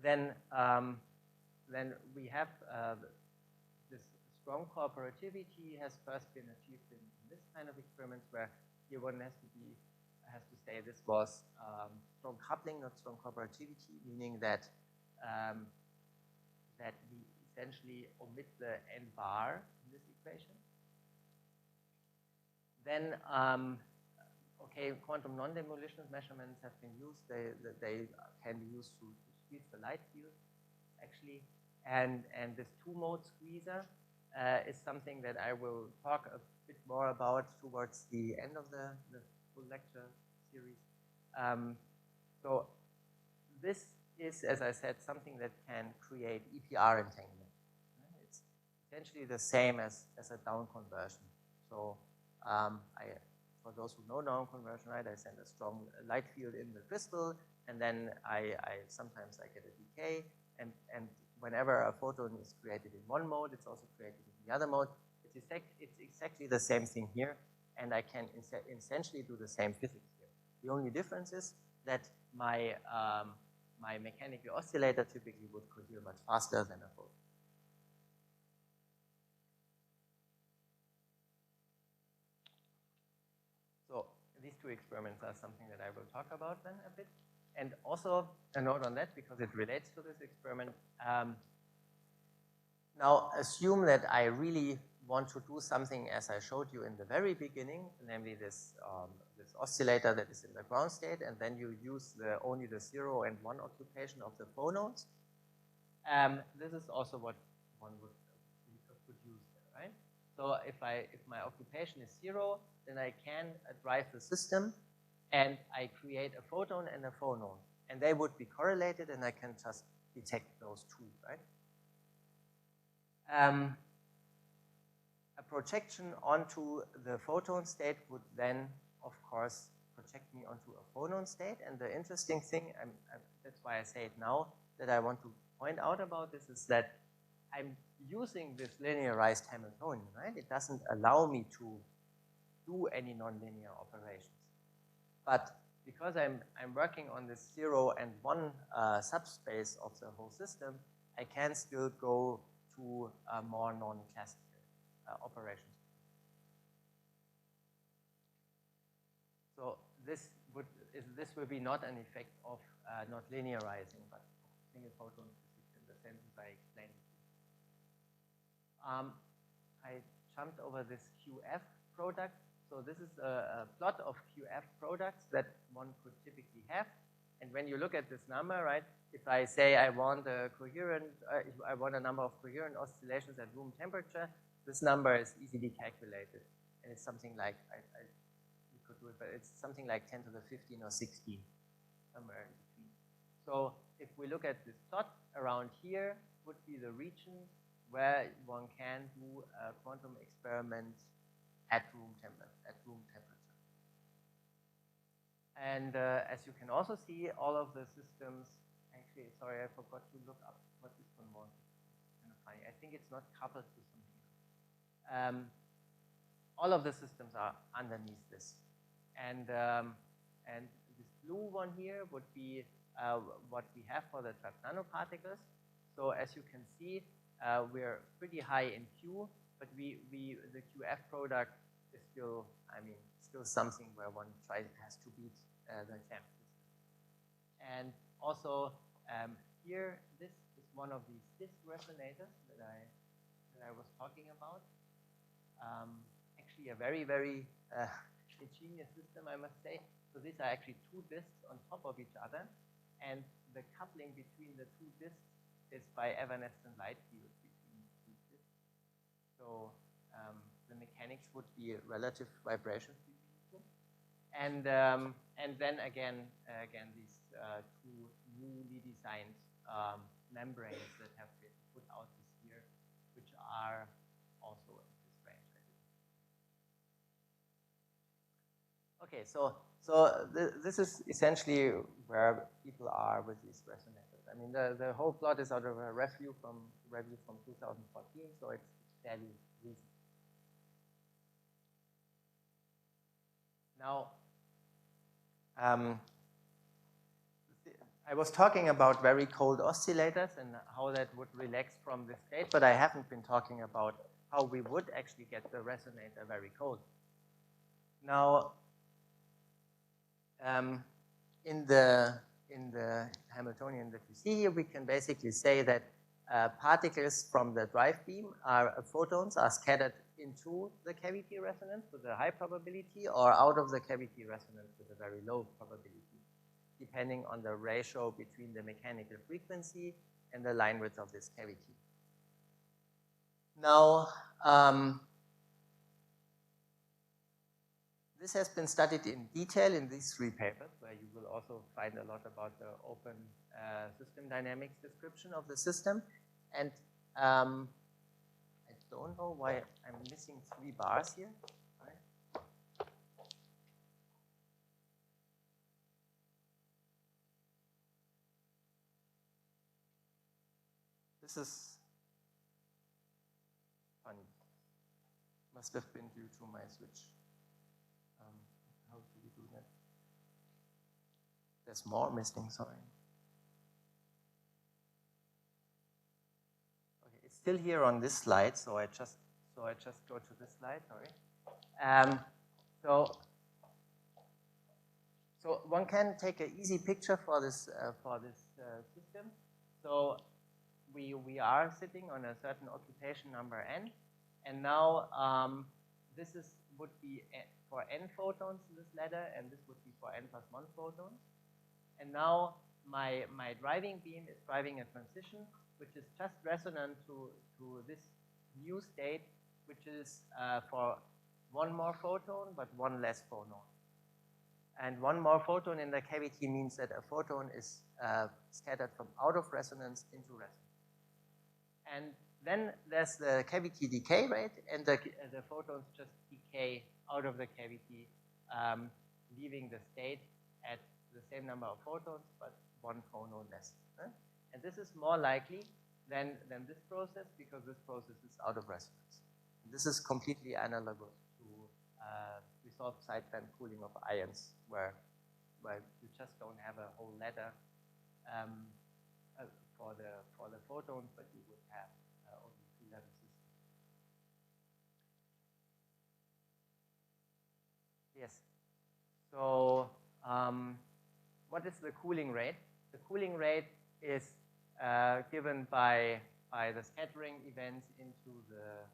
Then we have this strong cooperativity has first been achieved in this kind of experiments where here one has to say this was strong coupling, not strong cooperativity, meaning that that we essentially omit the n bar in this equation. Then okay, quantum non-demolition measurements have been used. They can be used to squeeze the light field, actually. And this two-mode squeezer is something that I will talk a bit more about towards the end of the full lecture series. So this is, as I said, something that can create EPR entanglement. It's essentially the same as a down conversion. So for those who know down conversion, right, I send a strong light field in the crystal, and then sometimes I get a decay, and whenever a photon is created in one mode, it's also created in the other mode. It's exactly the same thing here, and I can essentially do the same physics here. The only difference is that my mechanical oscillator typically would cohere much faster than a photon. So these two experiments are something that I will talk about then a bit. And also a note on that, because it relates to this experiment. Now assume that I really want to do something as I showed you in the very beginning, namely this oscillator that is in the ground state, and then you use only the 0 and 1 occupation of the phonons. This is also what one would use there, right? So if my occupation is 0, then I can drive the system, and I create a photon and a phonon, and they would be correlated, and I can just detect those two, right? A projection onto the photon state would then, of course, project me onto a phonon state. And the interesting thing, that's why I say it now, that I want to point out about this is that I'm using this linearized Hamiltonian, right? It doesn't allow me to do any nonlinear operations. But because I'm working on this 0 and 1 subspace of the whole system, I can still go to more non-classical operations. So this will be not an effect of not linearizing, but single photon physics in the sense I explained it. I jumped over this QF product. So this is a plot of QF products that one could typically have. And when you look at this number, right, if I say I want a number of coherent oscillations at room temperature, this number is easily calculated. And it's something like, you could do it, but it's something like 10 to the 15 or 16, somewhere in between. So if we look at this plot, around here would be the region where one can do a quantum experiment at room temperature. And as you can also see, all of the systems, actually, sorry, I forgot to look up what this one was. It's kind of funny. I think it's not coupled to something else. All of the systems are underneath this. And this blue one here would be what we have for the trapped nanoparticles. So as you can see, we're pretty high in Q, but the QF product is still, still something where one has to beat the TAM system. And also here, this is one of these disk resonators that I was talking about. Actually, a very, very ingenious system, I must say. So these are actually two disks on top of each other, and the coupling between the two disks is by evanescent light fields between two disks. So the mechanics would be relative vibrations between the two. And then again these two newly designed membranes that have been put out this year, which are also in this range. Okay, so this is essentially where people are with these resonators. I mean, the whole plot is out of a review from 2014, so it's fairly recent. Now, I was talking about very cold oscillators and how that would relax from this state, but I haven't been talking about how we would actually get the resonator very cold. Now, in the Hamiltonian that you see here, we can basically say that particles from the drive beam photons are scattered into the cavity resonance with a high probability or out of the cavity resonance with a very low probability, depending on the ratio between the mechanical frequency and the line width of this cavity. Now, this has been studied in detail in these three papers, where you will also find a lot about the open system dynamics description of the system. And I don't know why I'm missing 3 bars here. Right. This is funny. Must have been due to my switch. How do we do that? There's more missing, sorry. Okay, it's still here on this slide, so I just go to this slide, sorry. So one can take an easy picture for this system. So we are sitting on a certain occupation number n, and now this would be for n photons in this ladder, and this would be for n plus 1 photons. And now my driving beam is driving a transition, which is just resonant to this new state, which is for 1 more photon, but 1 less photon. And 1 more photon in the cavity means that a photon is scattered from out of resonance into resonance. And then there's the cavity decay rate, and the photons just decay out of the cavity, leaving the state at the same number of photons, but 1 photon less. And this is more likely than this process, because this process is out of resonance. And this is completely analogous to resolved sideband cooling of ions, where you just don't have a whole ladder for the photons, but you would have only 2-level systems. Yes. So what is the cooling rate? The cooling rate is given by the scattering events into the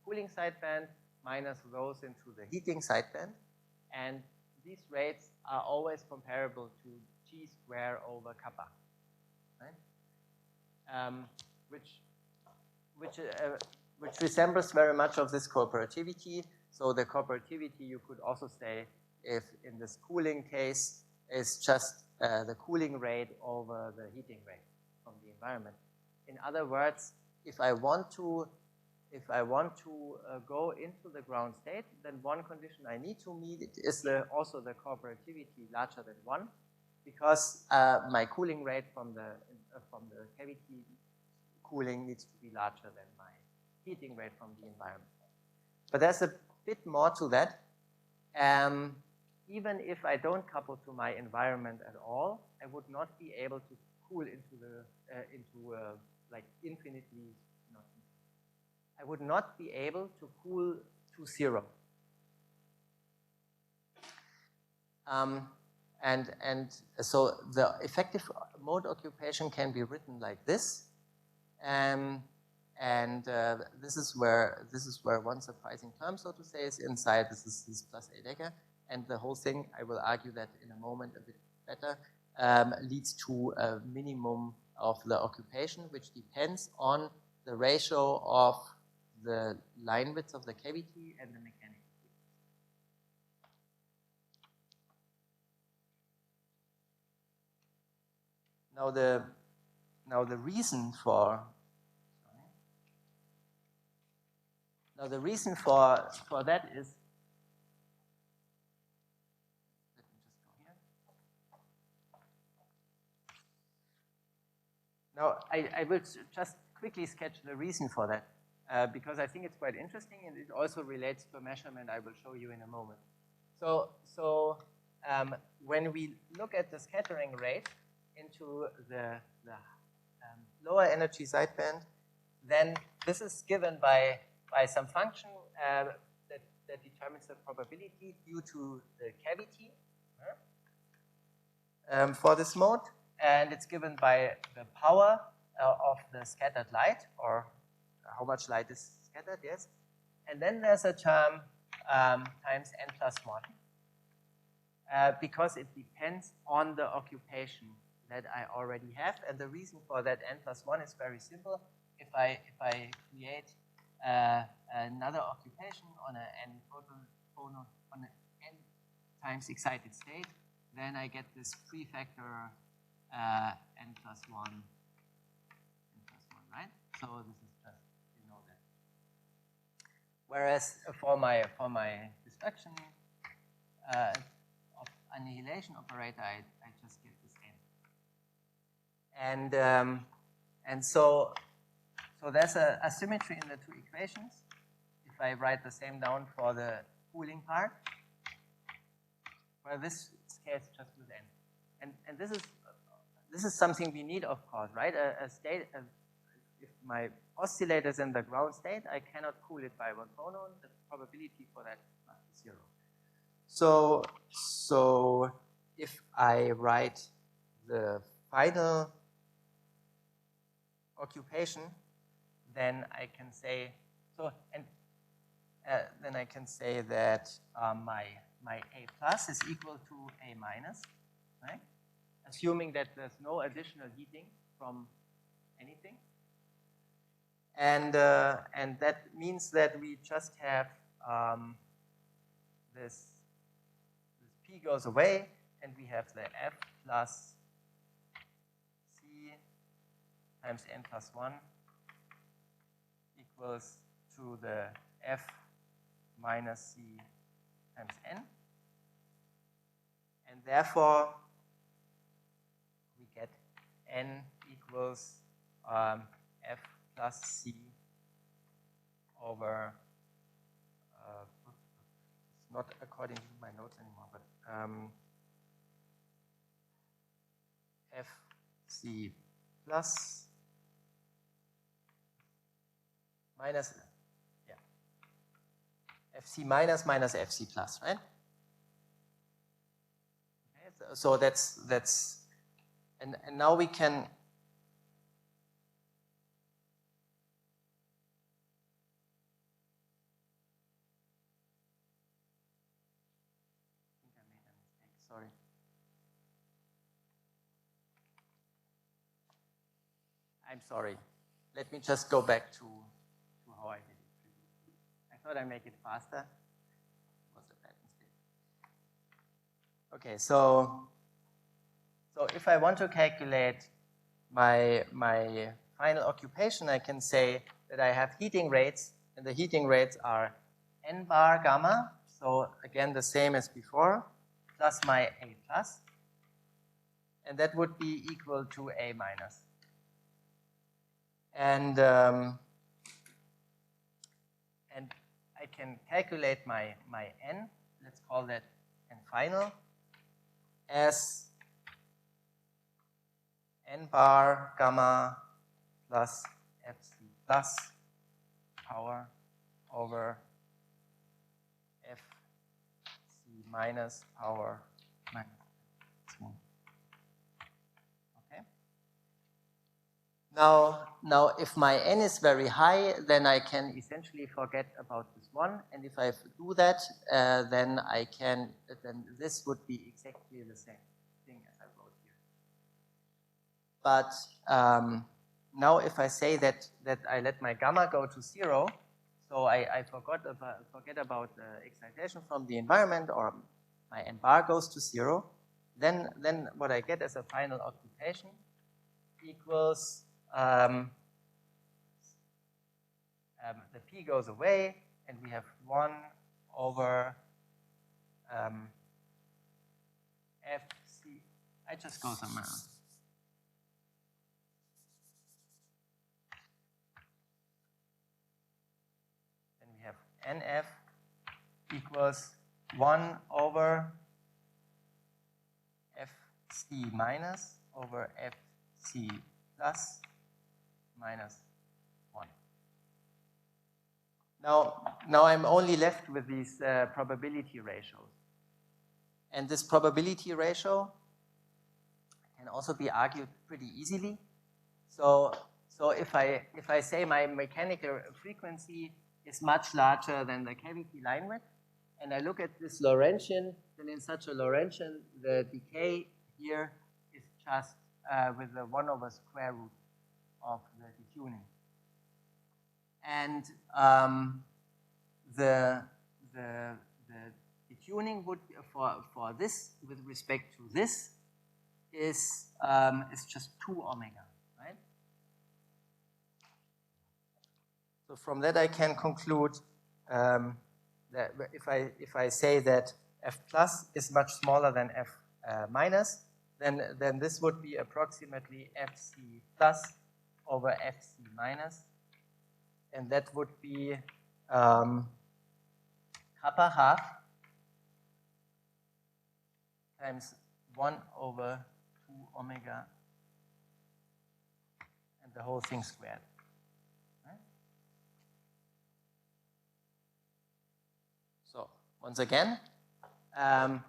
cooling sideband minus those into the heating sideband, and these rates are always comparable to G square over kappa, right? Which resembles very much of this cooperativity. So the cooperativity, you could also say, if in this cooling case, is just the cooling rate over the heating rate from the environment. In other words, if I want to go into the ground state, then one condition I need to meet is also the cooperativity larger than 1, because my cooling rate from the cavity cooling needs to be larger than my heating rate from the environment. But there's a bit more to that. Even if I don't couple to my environment at all, I would not be able to cool into like infinitely. I would not be able to cool to 0. And so the effective mode occupation can be written like this. And And this is where one surprising term, so to say, is inside. This is this plus A dagger. And the whole thing, I will argue that in a moment a bit better, leads to a minimum of the occupation, which depends on the ratio of the line width of the cavity and the mechanical field. Now the reason for that is, let me just go here. Now I will just quickly sketch the reason for that, because I think it's quite interesting and it also relates to a measurement I will show you in a moment. So when we look at the scattering rate into the lower energy sideband, then this is given by some function that determines the probability due to the cavity for this mode, and it's given by the power of the scattered light, or how much light is scattered, yes. And then there's a term times n plus 1, because it depends on the occupation that I already have. And the reason for that n plus 1 is very simple. If I create another occupation on an n photon on an n times excited state, then I get this prefactor n plus 1, right? So this is just, you know that. Whereas for my destruction of annihilation operator, I just get this n. And so there's a asymmetry in the two equations. If I write the same down for the cooling part, where this scales just with n. And this is something we need, of course, right? If my oscillator is in the ground state, I cannot cool it by one photon. The probability for that must be 0. So if I write the final occupation, then I can say then I can say that my A plus is equal to A minus, right? Assuming that there's no additional heating from anything. And that means that we just have this P goes away, and we have the F plus C times n plus 1 equals to the F minus C times n. And therefore, we get n equals F plus C over, it's not according to my notes anymore, but FC plus minus, yeah, FC minus minus FC plus, right? Okay, so that's, and now we can, sorry. I'm sorry. Let me just go back to how I did it. I thought I'd make it faster. It was a bad mistake. Okay, so if I want to calculate my final occupation, I can say that I have heating rates, and the heating rates are n bar gamma, so again the same as before, plus my A plus, and that would be equal to A minus. And I can calculate my n, let's call that n final, as n bar gamma plus fc plus power over fc minus power minus 1. Okay. Now, if my n is very high, then I can essentially forget about this one. And if I do that, then this would be exactly the same thing as I wrote here. But now, if I say that I let my gamma go to 0, so I forget about the excitation from the environment, or my n bar goes to 0, then what I get as a final occupation equals the p goes away, and we have 1 over fc. I just go somewhere else. Then we have nf equals 1 over fc minus over fc plus minus 1. Now I'm only left with these probability ratios. And this probability ratio can also be argued pretty easily. So if I say my mechanical frequency is much larger than the cavity line width, and I look at this Lorentzian, then in such a Lorentzian, the decay here is just with the 1 over square root of the detuning. And the detuning would for this with respect to this is just 2 omega, right? So from that I can conclude that if I say that f plus is much smaller than f minus, then this would be approximately fc plus over fc minus, and that would be kappa half times 1 over 2 omega and the whole thing squared. Right? So once again, I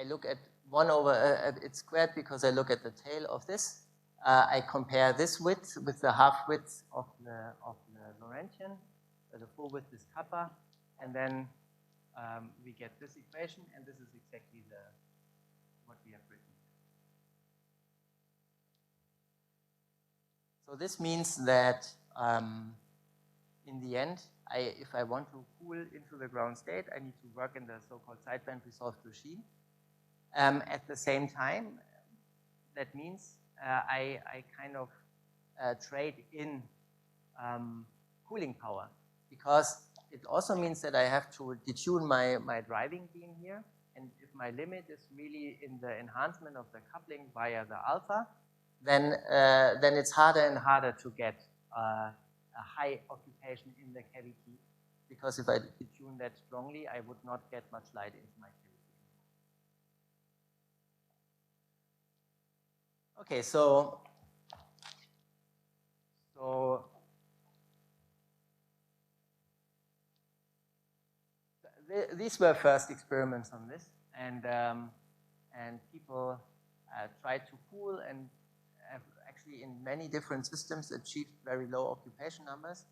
look at 1 over it's squared because I look at the tail of this. I compare this width with the half width of the Lorentzian. So the full width is kappa, and then we get this equation, and this is exactly what we have written. So this means that in the end, if I want to cool into the ground state, I need to work in the so-called sideband resolved regime. At the same time, that means I kind of trade in cooling power, because it also means that I have to detune my driving beam here, and if my limit is really in the enhancement of the coupling via the alpha, then it's harder and harder to get a high occupation in the cavity, because if I detune that strongly, I would not get much light into my cavity. Okay, so these were first experiments on this, and people tried to cool and have actually in many different systems achieved very low occupation numbers.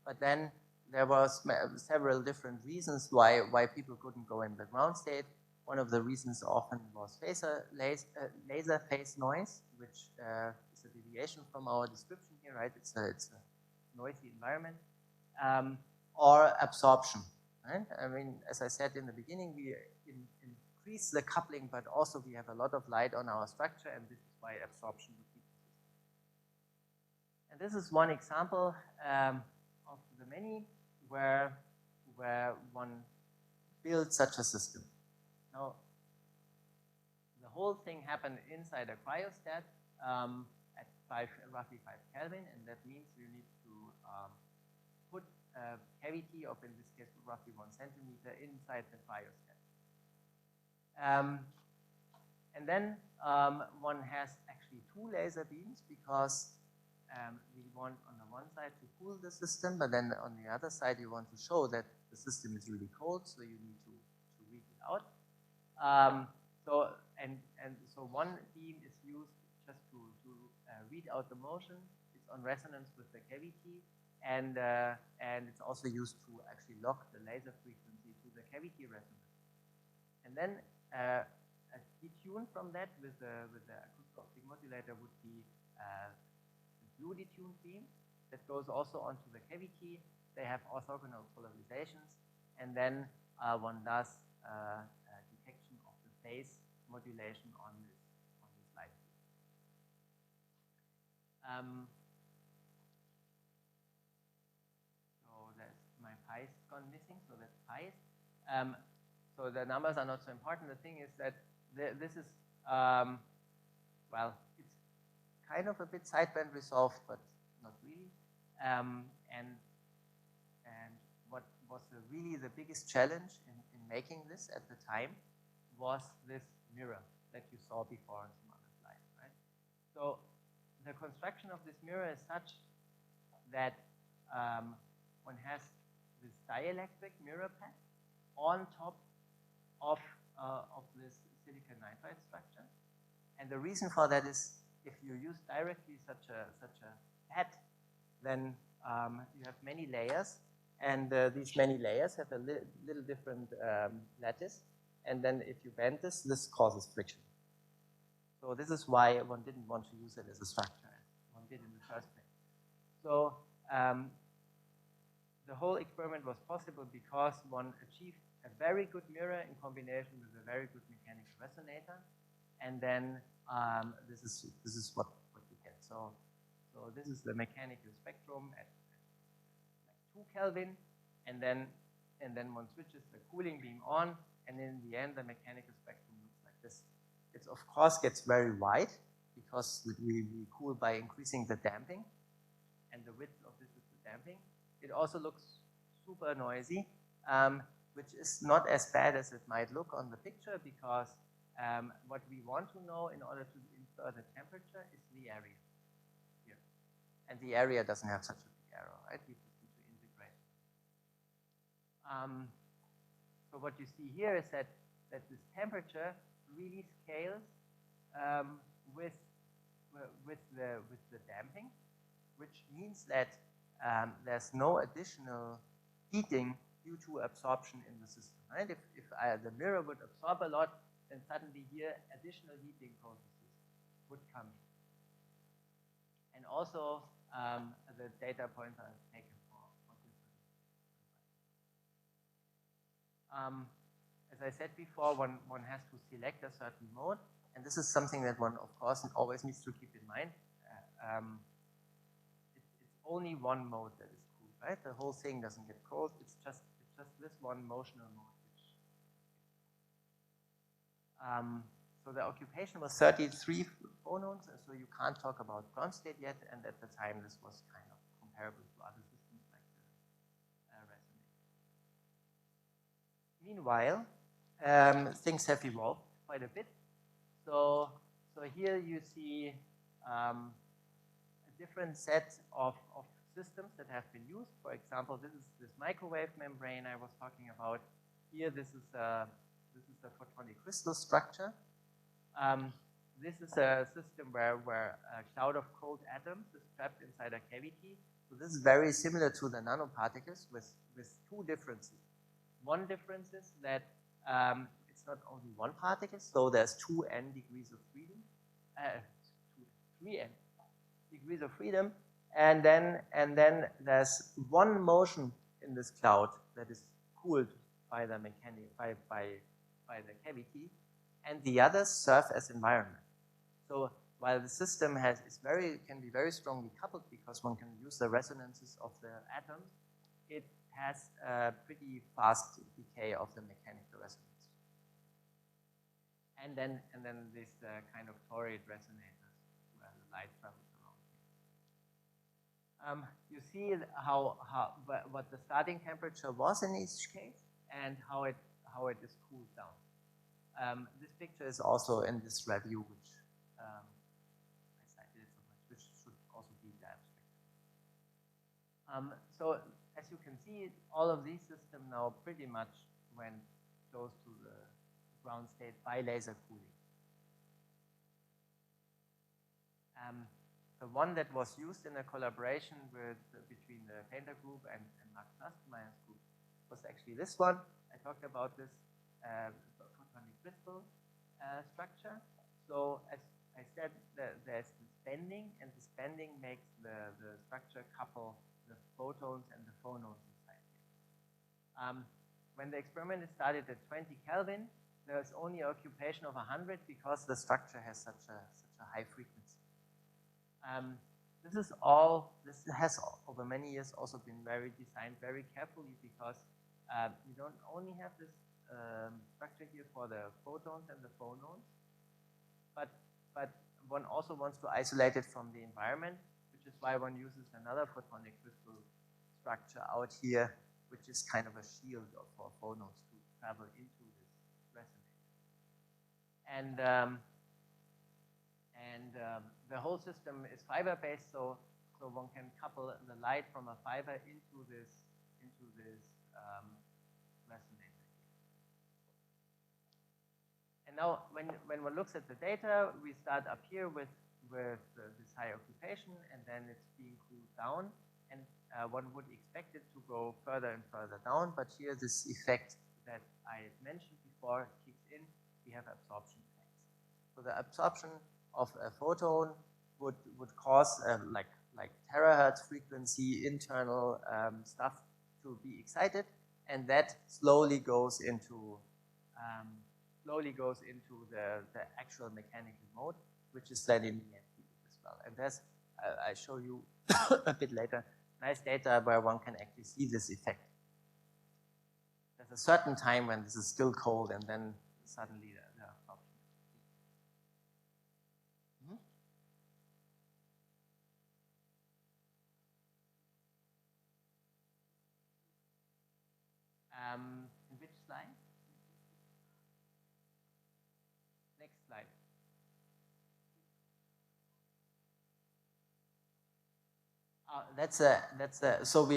But then there was several different reasons why people couldn't go in the ground state. One of the reasons often was laser phase noise, which is a deviation from our description here, right? It's a noisy environment, or absorption. Right? I mean, as I said in the beginning, we increase the coupling, but also we have a lot of light on our structure, and this is why absorption would be consistent. And this is one example of the many where one builds such a system. Now, the whole thing happened inside a cryostat at roughly 5 Kelvin, and that means you need to put a cavity of, in this case, roughly 1 centimeter inside the cryostat. And then one has actually 2 laser beams, because we want on the one side to cool the system, but then on the other side you want to show that the system is really cold, so you need to read it out. So one beam is used just read out the motion. It's on resonance with the cavity, and it's also used to actually lock the laser frequency to the cavity resonance. And then a detune from that with the acoustic modulator would be the blue detuned beam that goes also onto the cavity. They have orthogonal polarizations, and then one does detection of the phase modulation on this light beam. So that's my pi's gone missing, so that's pi's. So the numbers are not so important. The thing is that this is, well, it's kind of a bit sideband resolved, but not really. And what was really the biggest challenge in making this at the time was this mirror that you saw before on some other slides, right? So the construction of this mirror is such that one has this dielectric mirror pad on top of this silicon nitride structure. And the reason for that is if you use directly such a pad, then you have many layers, and these many layers have a little different lattice, and then if you bend this causes friction. So this is why one didn't want to use it as a structure, as one did in the first place. So the whole experiment was possible because one achieved a very good mirror in combination with a very good mechanical resonator, and then this is what you get. So this is the mechanical spectrum at like 2 Kelvin, and then one switches the cooling beam on, and in the end the mechanical spectrum looks like this. It of course gets very wide because we cool by increasing the damping, and the width of this is the damping. It also looks super noisy, which is not as bad as it might look on the picture, because what we want to know in order to infer the temperature is the area here. And the area doesn't have such a big error, right? We just need to integrate. So what you see here is that this temperature really scales with the damping, which means that there's no additional heating due to absorption in the system, right? If the mirror would absorb a lot, then suddenly here additional heating processes would come in. And also the data points are taken for different. As I said before, one has to select a certain mode, and this is something that one, of course, always needs to keep in mind. It's only one mode that is cool, right? The whole thing doesn't get cold. It's just this one motional mode. So the occupation was 33 phonons, so you can't talk about ground state yet, and at the time this was kind of comparable to other systems like the resonator. Meanwhile, things have evolved quite a bit. So here you see a different set of systems that have been used. For example, this is this microwave membrane I was talking about. Here, this is a photonic crystal structure. This is a system where a cloud of cold atoms is trapped inside a cavity. So this is very similar to the nanoparticles with two differences. One difference is that it's not only one particle, so there's 2n degrees of freedom, 3n degrees of freedom, and then there's one motion in this cloud that is cooled by the by the cavity, and the others serve as environment. So while the system can be very strongly coupled because one can use the resonances of the atoms, it has a pretty fast decay of the mechanical resonance. And then this kind of toric resonators where the light travels around. You see what the starting temperature was in each case and how it is cooled down. This picture is also in this review, which I cited it so much, which should also be the abstract. So as you can see, all of these systems now pretty much went close to the ground state by laser cooling. the one that was used in a collaboration between the Painter group and Mark Plastermeyer's group was actually this one. I talked about this photonic crystal structure. So as I said, there's this bending, and this bending makes the structure couple the photons and the phonons inside here. When the experiment is started at 20 Kelvin, there's only an occupation of 100 because the structure has such a high frequency. This has over many years also been designed very carefully because you don't only have this structure here for the photons and the phonons, but one also wants to isolate it from the environment, which is why one uses another photonic crystal structure out here, which is kind of a shield for phonons to travel into this resonator. And the whole system is fiber-based, so one can couple the light from a fiber into this resonator. And now, when one looks at the data, we start up here with this high occupation, and then it's being cooled down, and one would expect it to go further and further down, but here this effect that I mentioned before kicks in. We have absorption effects. So the absorption of a photon would cause like terahertz frequency internal stuff to be excited, and that slowly goes into the actual mechanical mode, which is then in the field as well. And there's I show you a bit later nice data where one can actually see this effect. There's a certain time when this is still cold, and then suddenly the absorption. In which slide? Next slide. So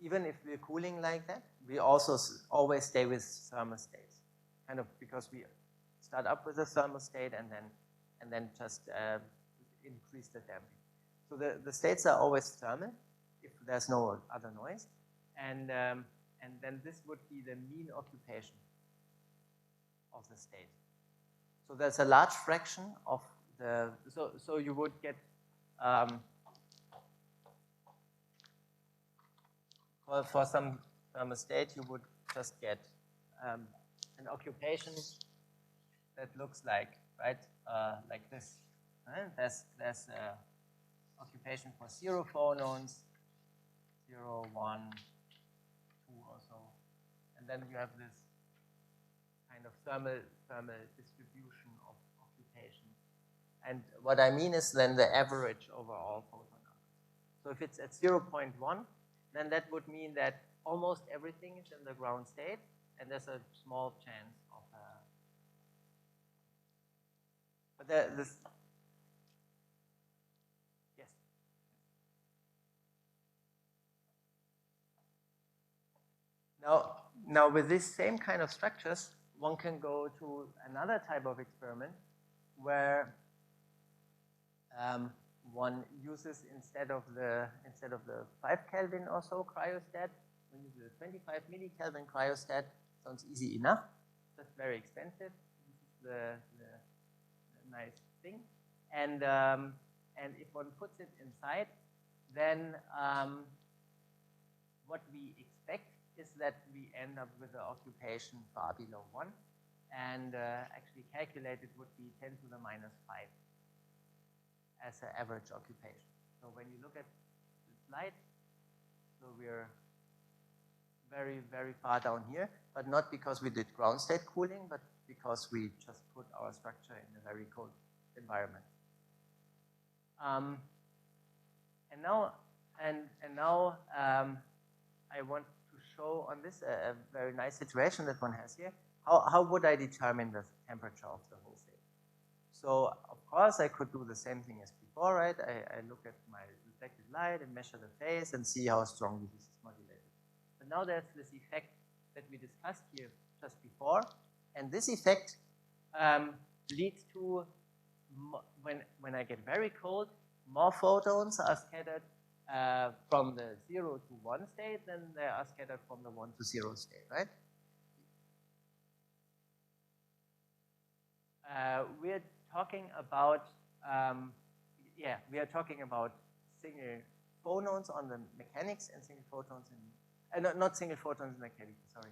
even if we're cooling like that, we also always stay with thermal states, kind of because we start up with a thermal state and then just increase the damping. So the states are always thermal if there's no other noise, and then this would be the mean occupation of the state. So there's a large fraction of the so you would get for some thermal state, you would just get an occupation that looks like this. Right? There's occupation for 0 phonons, 0, 1, 2 or so, and then you have this kind of thermal distribution of occupation. And what I mean is then the average over all photon numbers. So if it's at 0.1, then that would mean that almost everything is in the ground state, and there's a small chance of yes. Now with these same kind of structures, one can go to another type of experiment where one uses instead of the 5 Kelvin or so cryostat, one uses a 25 millikelvin cryostat. Sounds easy enough, just very expensive. This is the nice thing, and if one puts it inside, then what we expect is that we end up with an occupation far below 1, and actually calculated would be 10 to the minus 5 as an average occupation. So when you look at the slide, so we're very, very far down here, but not because we did ground state cooling, but because we just put our structure in a very cold environment. And now I want to show on this a very nice situation that one has here. How would I determine the temperature of the whole state? So of course I could do the same thing as before, right? I look at my reflected light and measure the phase and see how strongly this is modulated. But now there's this effect that we discussed here just before, and this effect leads to when I get very cold, more photons are scattered from the 0 to 1 state than they are scattered from the 1 to 0 state, right? We're talking about, we are talking about single phonons on the mechanics and single photons in, not single photons in mechanics, sorry.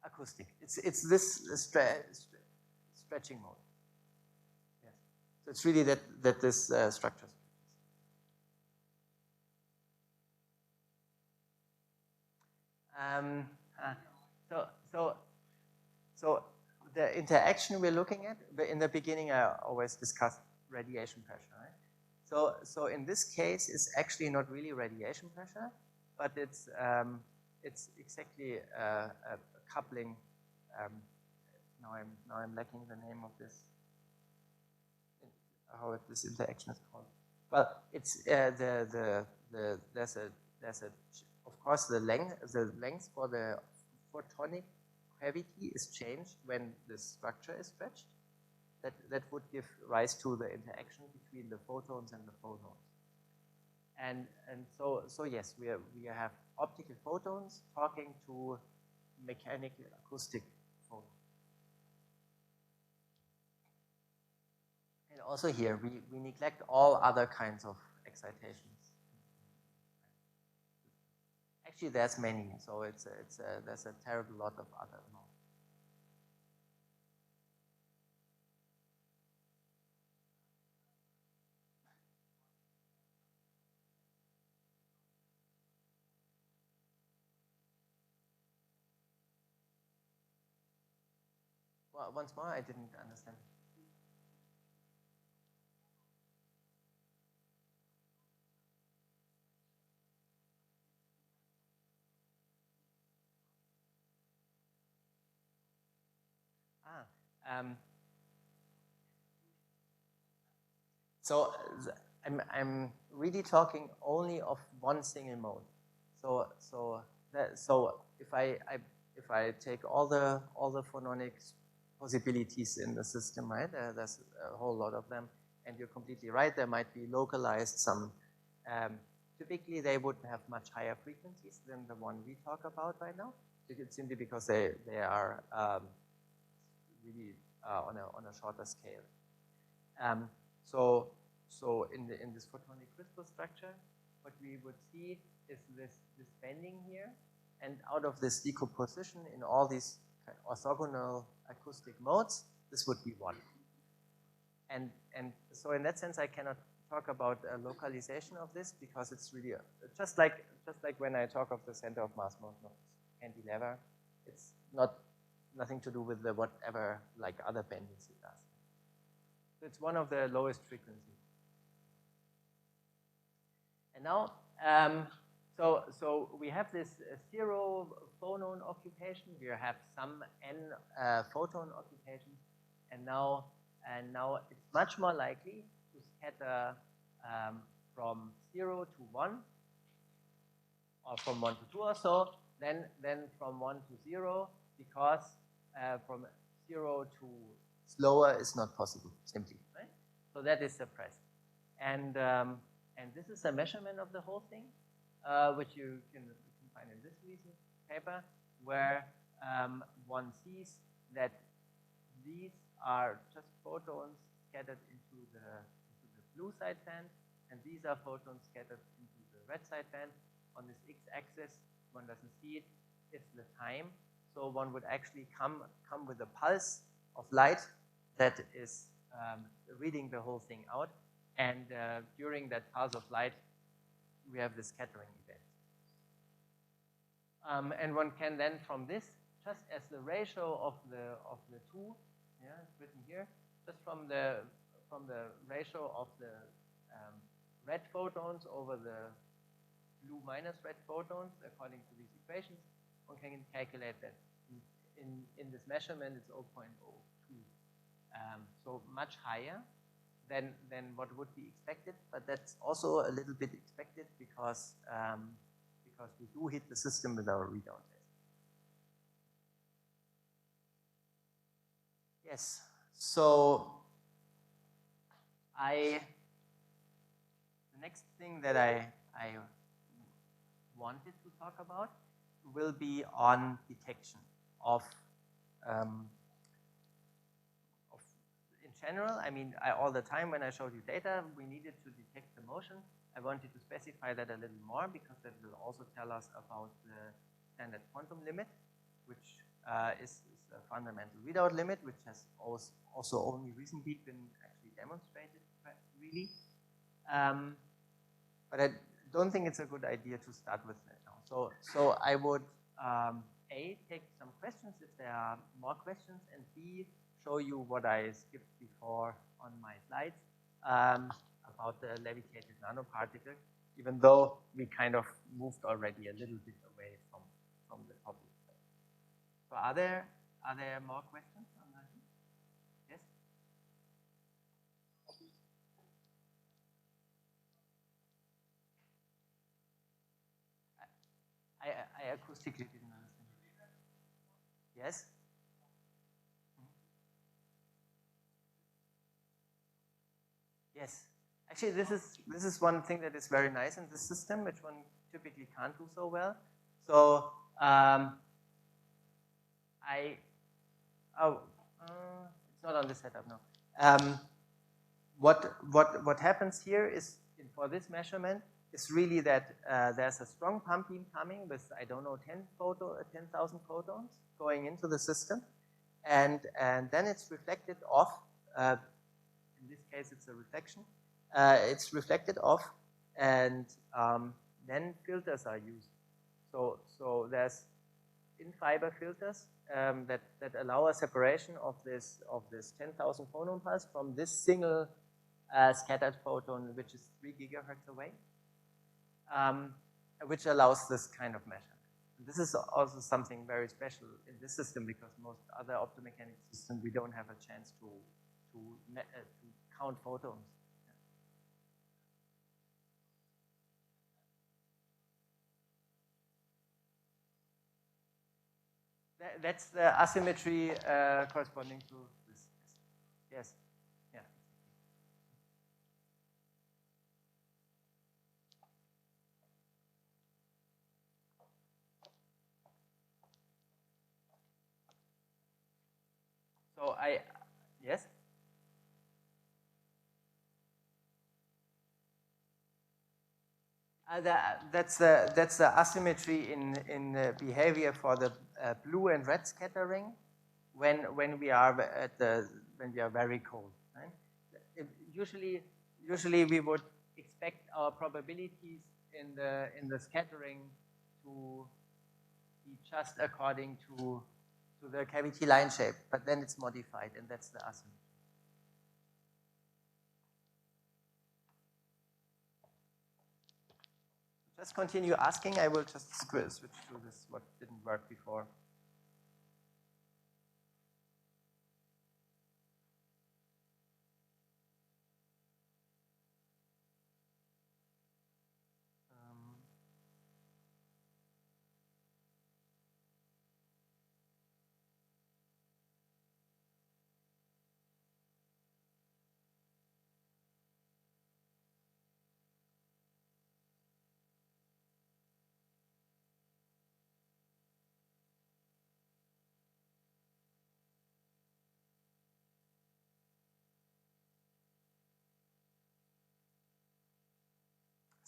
Acoustic. It's this stretching mode. Yes. So it's really that this structure. So the interaction we're looking at, in the beginning I always discussed radiation pressure, right? So in this case, it's actually not really radiation pressure, but it's exactly a coupling. Now I'm lacking the name of this. How this interaction is called. Well, it's there's a of course the length for the photonic cavity is changed when the structure is stretched. That would give rise to the interaction between the photons and the phonons. And so yes, we have optical photons talking to mechanical acoustic photons. And also here we neglect all other kinds of excitations. Actually, there's many, so there's a terrible lot of other. Well, once more, I didn't understand. So I'm really talking only of one single mode. So if I take all the phononic possibilities in the system, right? There's a whole lot of them, and you're completely right. There might be localized some. Typically, they would have much higher frequencies than the one we talk about right now. It's simply because they are really on a shorter scale. So in this photonic crystal structure, what we would see is this bending here, and out of this decomposition in all these orthogonal acoustic modes, this would be one. And so in that sense, I cannot talk about a localization of this because it's really just like when I talk of the center of mass cantilever, it's nothing to do with the whatever like other bendings it does. So it's one of the lowest frequencies. And now, so we have this zero phonon occupation. We have some n photon occupations, and now it's much more likely to scatter from 0 to 1, or from 1 to 2 or so, than from 1 to 0, because from 0 to slower is not possible, simply, right? So that is suppressed. And this is a measurement of the whole thing, which you can find in this recent paper, where one sees that these are just photons scattered into the blue sideband, and these are photons scattered into the red sideband. On this x-axis, one doesn't see it, it's the time. So one would actually come with a pulse of light that is reading the whole thing out. And during that pulse of light, we have the scattering event. And one can then, from this, just as the ratio of the two, yeah, it's written here, just from the ratio of the red photons over the blue minus red photons, according to these equations, one can calculate that. In this measurement, it's 0.02. So much higher than what would be expected, but that's also a little bit expected because we do hit the system with our readout test. Yes, so the next thing that I wanted to talk about will be on detection of in general. I mean, all the time when I showed you data, we needed to detect the motion. I wanted to specify that a little more because that will also tell us about the standard quantum limit, which is a fundamental readout limit, which has also only recently been actually demonstrated really. But I don't think it's a good idea to start with that now. So I would A, take some questions if there are more questions, and B, show you what I skipped before on my slides about the levitated nanoparticle, even though we kind of moved already a little bit away from the topic. So are there more questions on that? Yes? I acoustically didn't understand. Yes? Yes. Actually, this is one thing that is very nice in the system, which one typically can't do so well. So it's not on the setup now. What happens here is for this measurement is really that there's a strong pump beam coming with, I don't know, 10,000 photons going into the system, and then it's reflected off. In this case, it's a reflection. It's reflected off, and then filters are used. So there's in-fiber filters that allow a separation of this 10,000 photon pulse from this single scattered photon, which is 3 gigahertz away, which allows this kind of measurement. This is also something very special in this system because most other optomechanical systems we don't have a chance to count photons. That's the asymmetry corresponding to this. Yes. Yeah. So yes. That's the asymmetry in behavior for the blue and red scattering when we are very cold. Right? Usually we would expect our probabilities in the scattering to be just according to the cavity line shape, but then it's modified, and that's the asymmetry. Just continue asking. I will just switch to this, what didn't work before.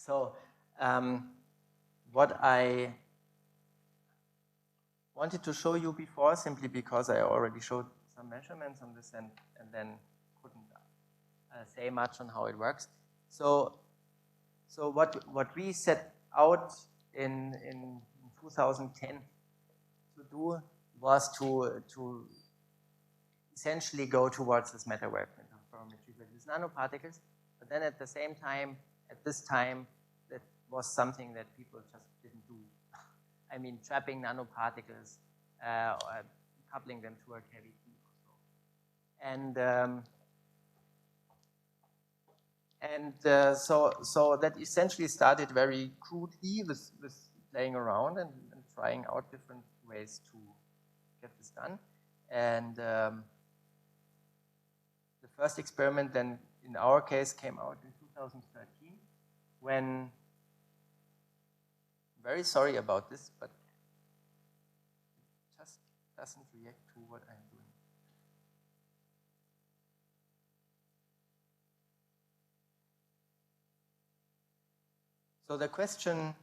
So what I wanted to show you before, simply because I already showed some measurements on this and then couldn't say much on how it works. So what we set out in 2010 to do was to essentially go towards this matter wave interferometry with these nanoparticles, but then at the same time, at this time, that was something that people just didn't do. I mean, trapping nanoparticles, or coupling them to a cavity or so. So that essentially started very crudely with playing around and trying out different ways to get this done. And the first experiment then in our case came out in 2013, when, very sorry about this, but it just doesn't react to what I'm doing. So the question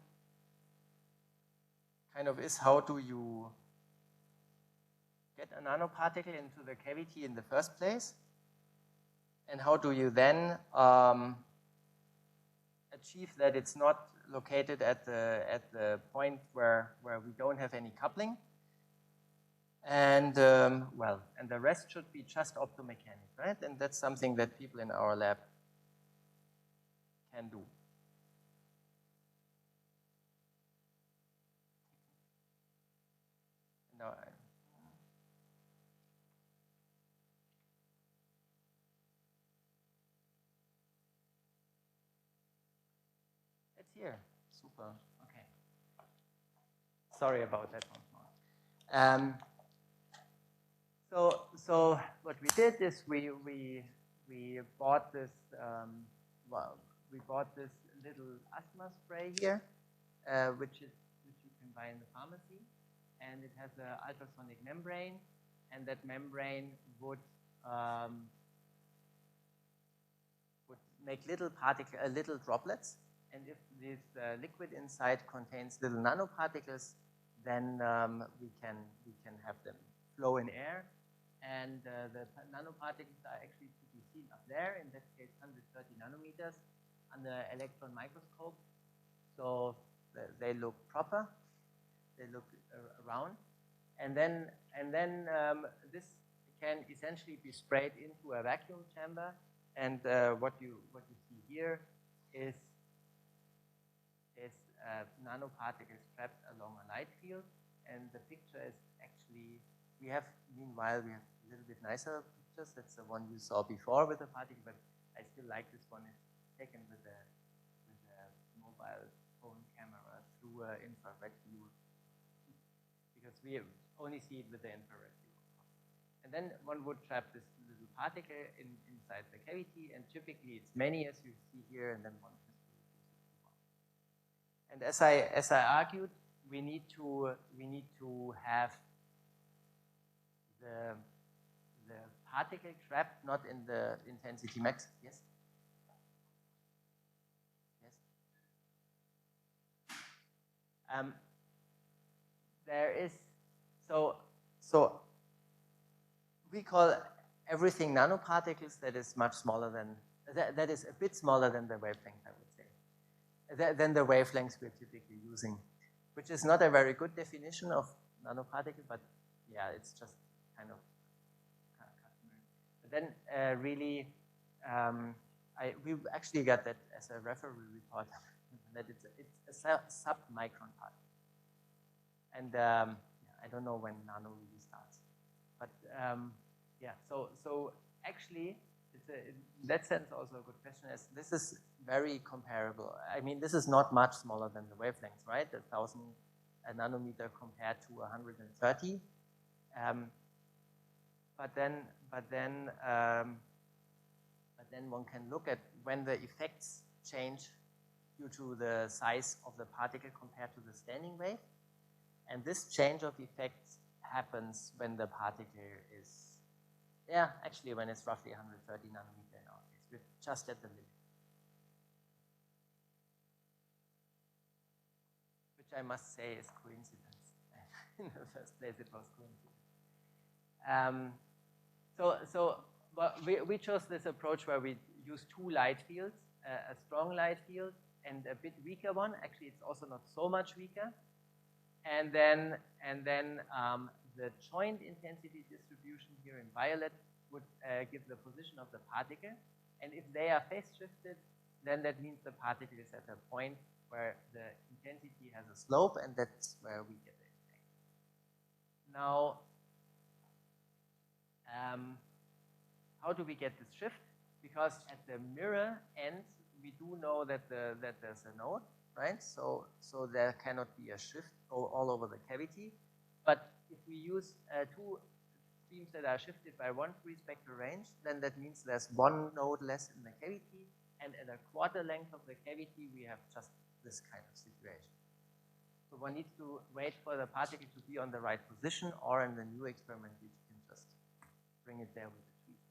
kind of is, how do you get a nanoparticle into the cavity in the first place? And how do you then achieve that it's not located at the point where we don't have any coupling? And well, and the rest should be just optomechanics, right? And that's something that people in our lab can do. Now, it's here. Super. Okay. Sorry about that once more. So what we did is we bought this we bought this little asthma spray here, which you can buy in the pharmacy, and it has an ultrasonic membrane, and that membrane would make little droplets, and if this liquid inside contains little nanoparticles, then we can have them flow in air. And the nanoparticles are actually to be seen up there, in that case 130 nanometers under electron microscope. So they look proper, they look around. And then this can essentially be sprayed into a vacuum chamber. And what you see here is nanoparticles trapped along a light field. And the picture is actually, meanwhile, we have a little bit nicer pictures. That's the one you saw before with the particle, but I still like this one. It's taken with a mobile phone camera through an infrared view, because we only see it with the infrared view. And then one would trap this little particle inside the cavity, and typically it's many, as you see here, and then one has to use it. And as I argued, we need to have the particle trapped not in the intensity max. Yes? Yes? There is, so we call everything nanoparticles that is much smaller than, that is a bit smaller than the wavelength, I would say, than the wavelengths we're typically using, which is not a very good definition of nanoparticle, but yeah, it's just kind of customary. But then really, we actually got that as a referee report, that it's a sub-micron particle. And yeah, I don't know when nano really starts. But yeah, so actually, it's in that sense also a good question, as this is very comparable. I mean, this is not much smaller than the wavelengths, right? 1,000 nanometer compared to 130. But then one can look at when the effects change due to the size of the particle compared to the standing wave. And this change of effects happens when the particle is, yeah, actually when it's roughly 130 nanometer in our case. We're just at the limit. Which I must say is coincidence. In the first place, it was coincidence. So we chose this approach where we use two light fields, a strong light field and a bit weaker one. Actually, it's also not so much weaker. And then the joint intensity distribution here in violet would give the position of the particle. And if they are phase shifted, then that means the particle is at a point where the intensity has a slope, and that's where we get the effect. Now, how do we get this shift? Because at the mirror end, we do know that there's a node, right? So there cannot be a shift all over the cavity. But if we use beams that are shifted by one free spectral range, then that means there's one node less in the cavity, and at a quarter length of the cavity, we have just this kind of situation. So one needs to wait for the particle to be on the right position, or in the new experiment, we can just bring it there with the tweet.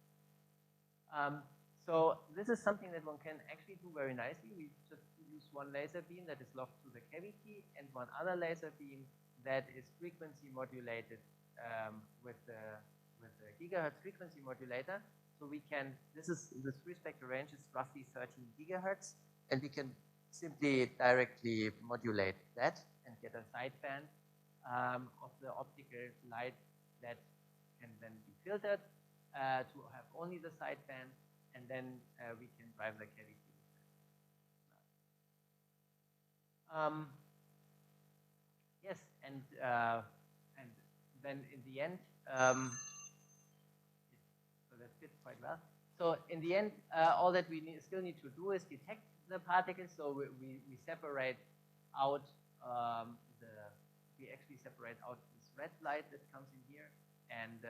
So this is something that one can actually do very nicely. We just use one laser beam that is locked to the cavity, and one other laser beam that is frequency modulated with the gigahertz frequency modulator. So we can, the free spectral range is roughly 13 gigahertz, and we can simply directly modulate that and get a sideband of the optical light that can then be filtered to have only the sideband, and then we can drive the cavity with that. Yes, and then in the end, so that fits quite well. So in the end, all that we still need to do is detect the particles. So we separate out we actually separate out this red light that comes in here and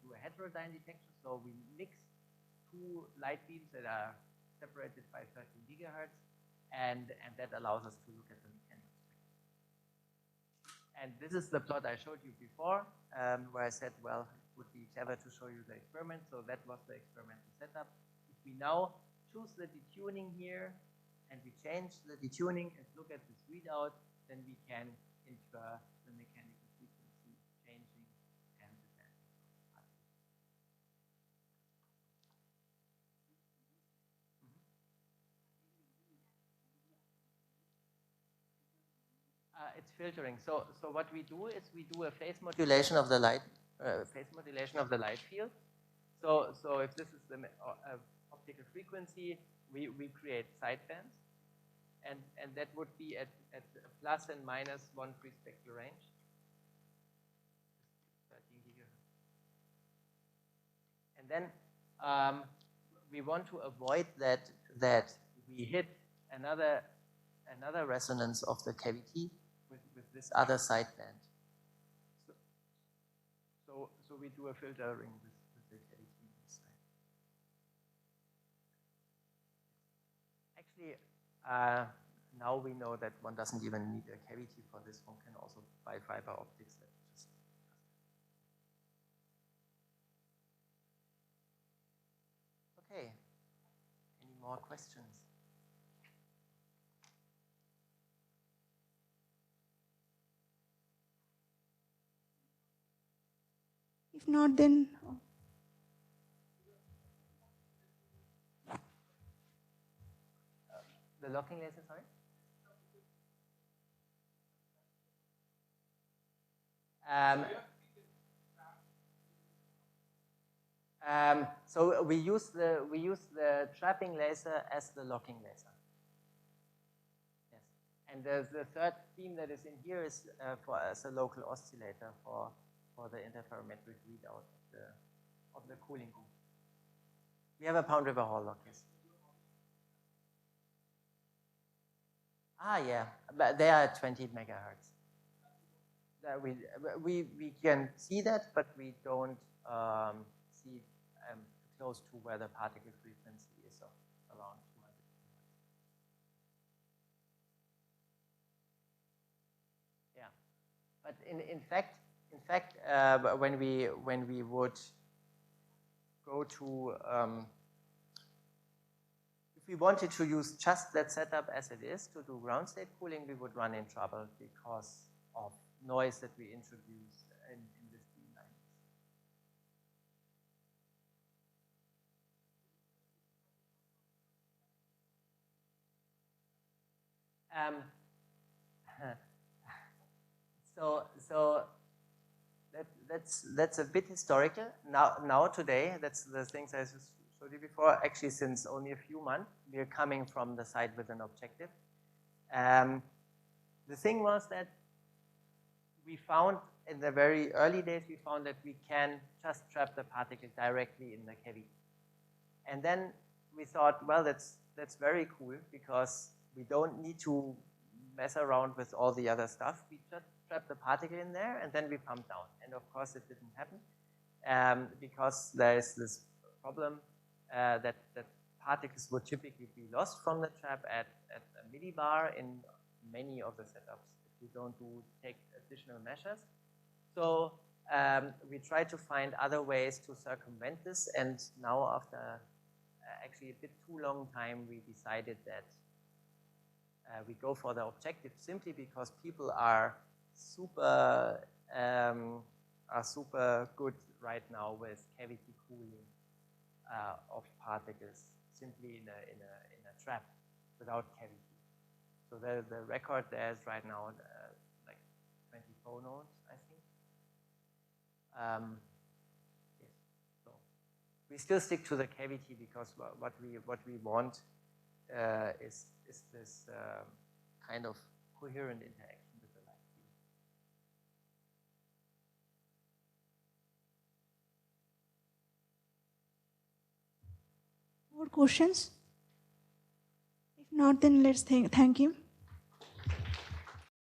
do a heterodyne detection. So we mix two light beams that are separated by 13 gigahertz, and that allows us to look at the mechanical spectrum. And this is the plot I showed you before, where I said, well, it would be clever to show you the experiment. So that was the experimental setup. If we now choose the detuning here, and we change the detuning and look at this readout, then we can infer the mechanical frequency changing and the damping of particles. It's filtering. So what we do is we do a phase modulation of the light field. So if this is the optical frequency, we create sidebands, and that would be at plus and minus 1 free spectral range. 13 gigahertz. And then we want to avoid that we hit another resonance of the cavity with this other sideband. So we do a filtering with the cavity inside. Actually, now we know that one doesn't even need a cavity for this. One can also buy fiber optics that just. Okay. Any more questions? If not, then. The locking laser, sorry? So we use the trapping laser as the locking laser. Yes, and the third beam that is in here is as a local oscillator for the interferometric readout of the cooling group. We have a Pound River Hall lock, yes. Yeah, but they are at 20 megahertz. We can see that, but we don't see close to where the particle frequency is of around 200 megahertz. Yeah, but in fact, when we would go to if we wanted to use just that setup as it is to do ground state cooling, we would run in trouble because of noise that we introduce in this beam line. So that's a bit historical. Now today, that's the things I showed you before. Actually, since only a few months, we are coming from the side with an objective. The thing was that we found in the very early days, we found that we can just trap the particle directly in the cavity. And then we thought, well, that's very cool because we don't need to mess around with all the other stuff. We just trap the particle in there and then we pump down. And of course, it didn't happen. because there is this problem that particles would typically be lost from the trap at a millibar in many of the setups if you don't take additional measures. So we try to find other ways to circumvent this, and now after actually a bit too long time, we decided that we go for the objective simply because people are super good right now with cavity cooling of particles simply in a trap without cavity. So the record there is right now like 20 phonones, I think. Yes. So we still stick to the cavity because what we want is this kind of coherent interaction with the light field. More questions? If not, then let's thank him.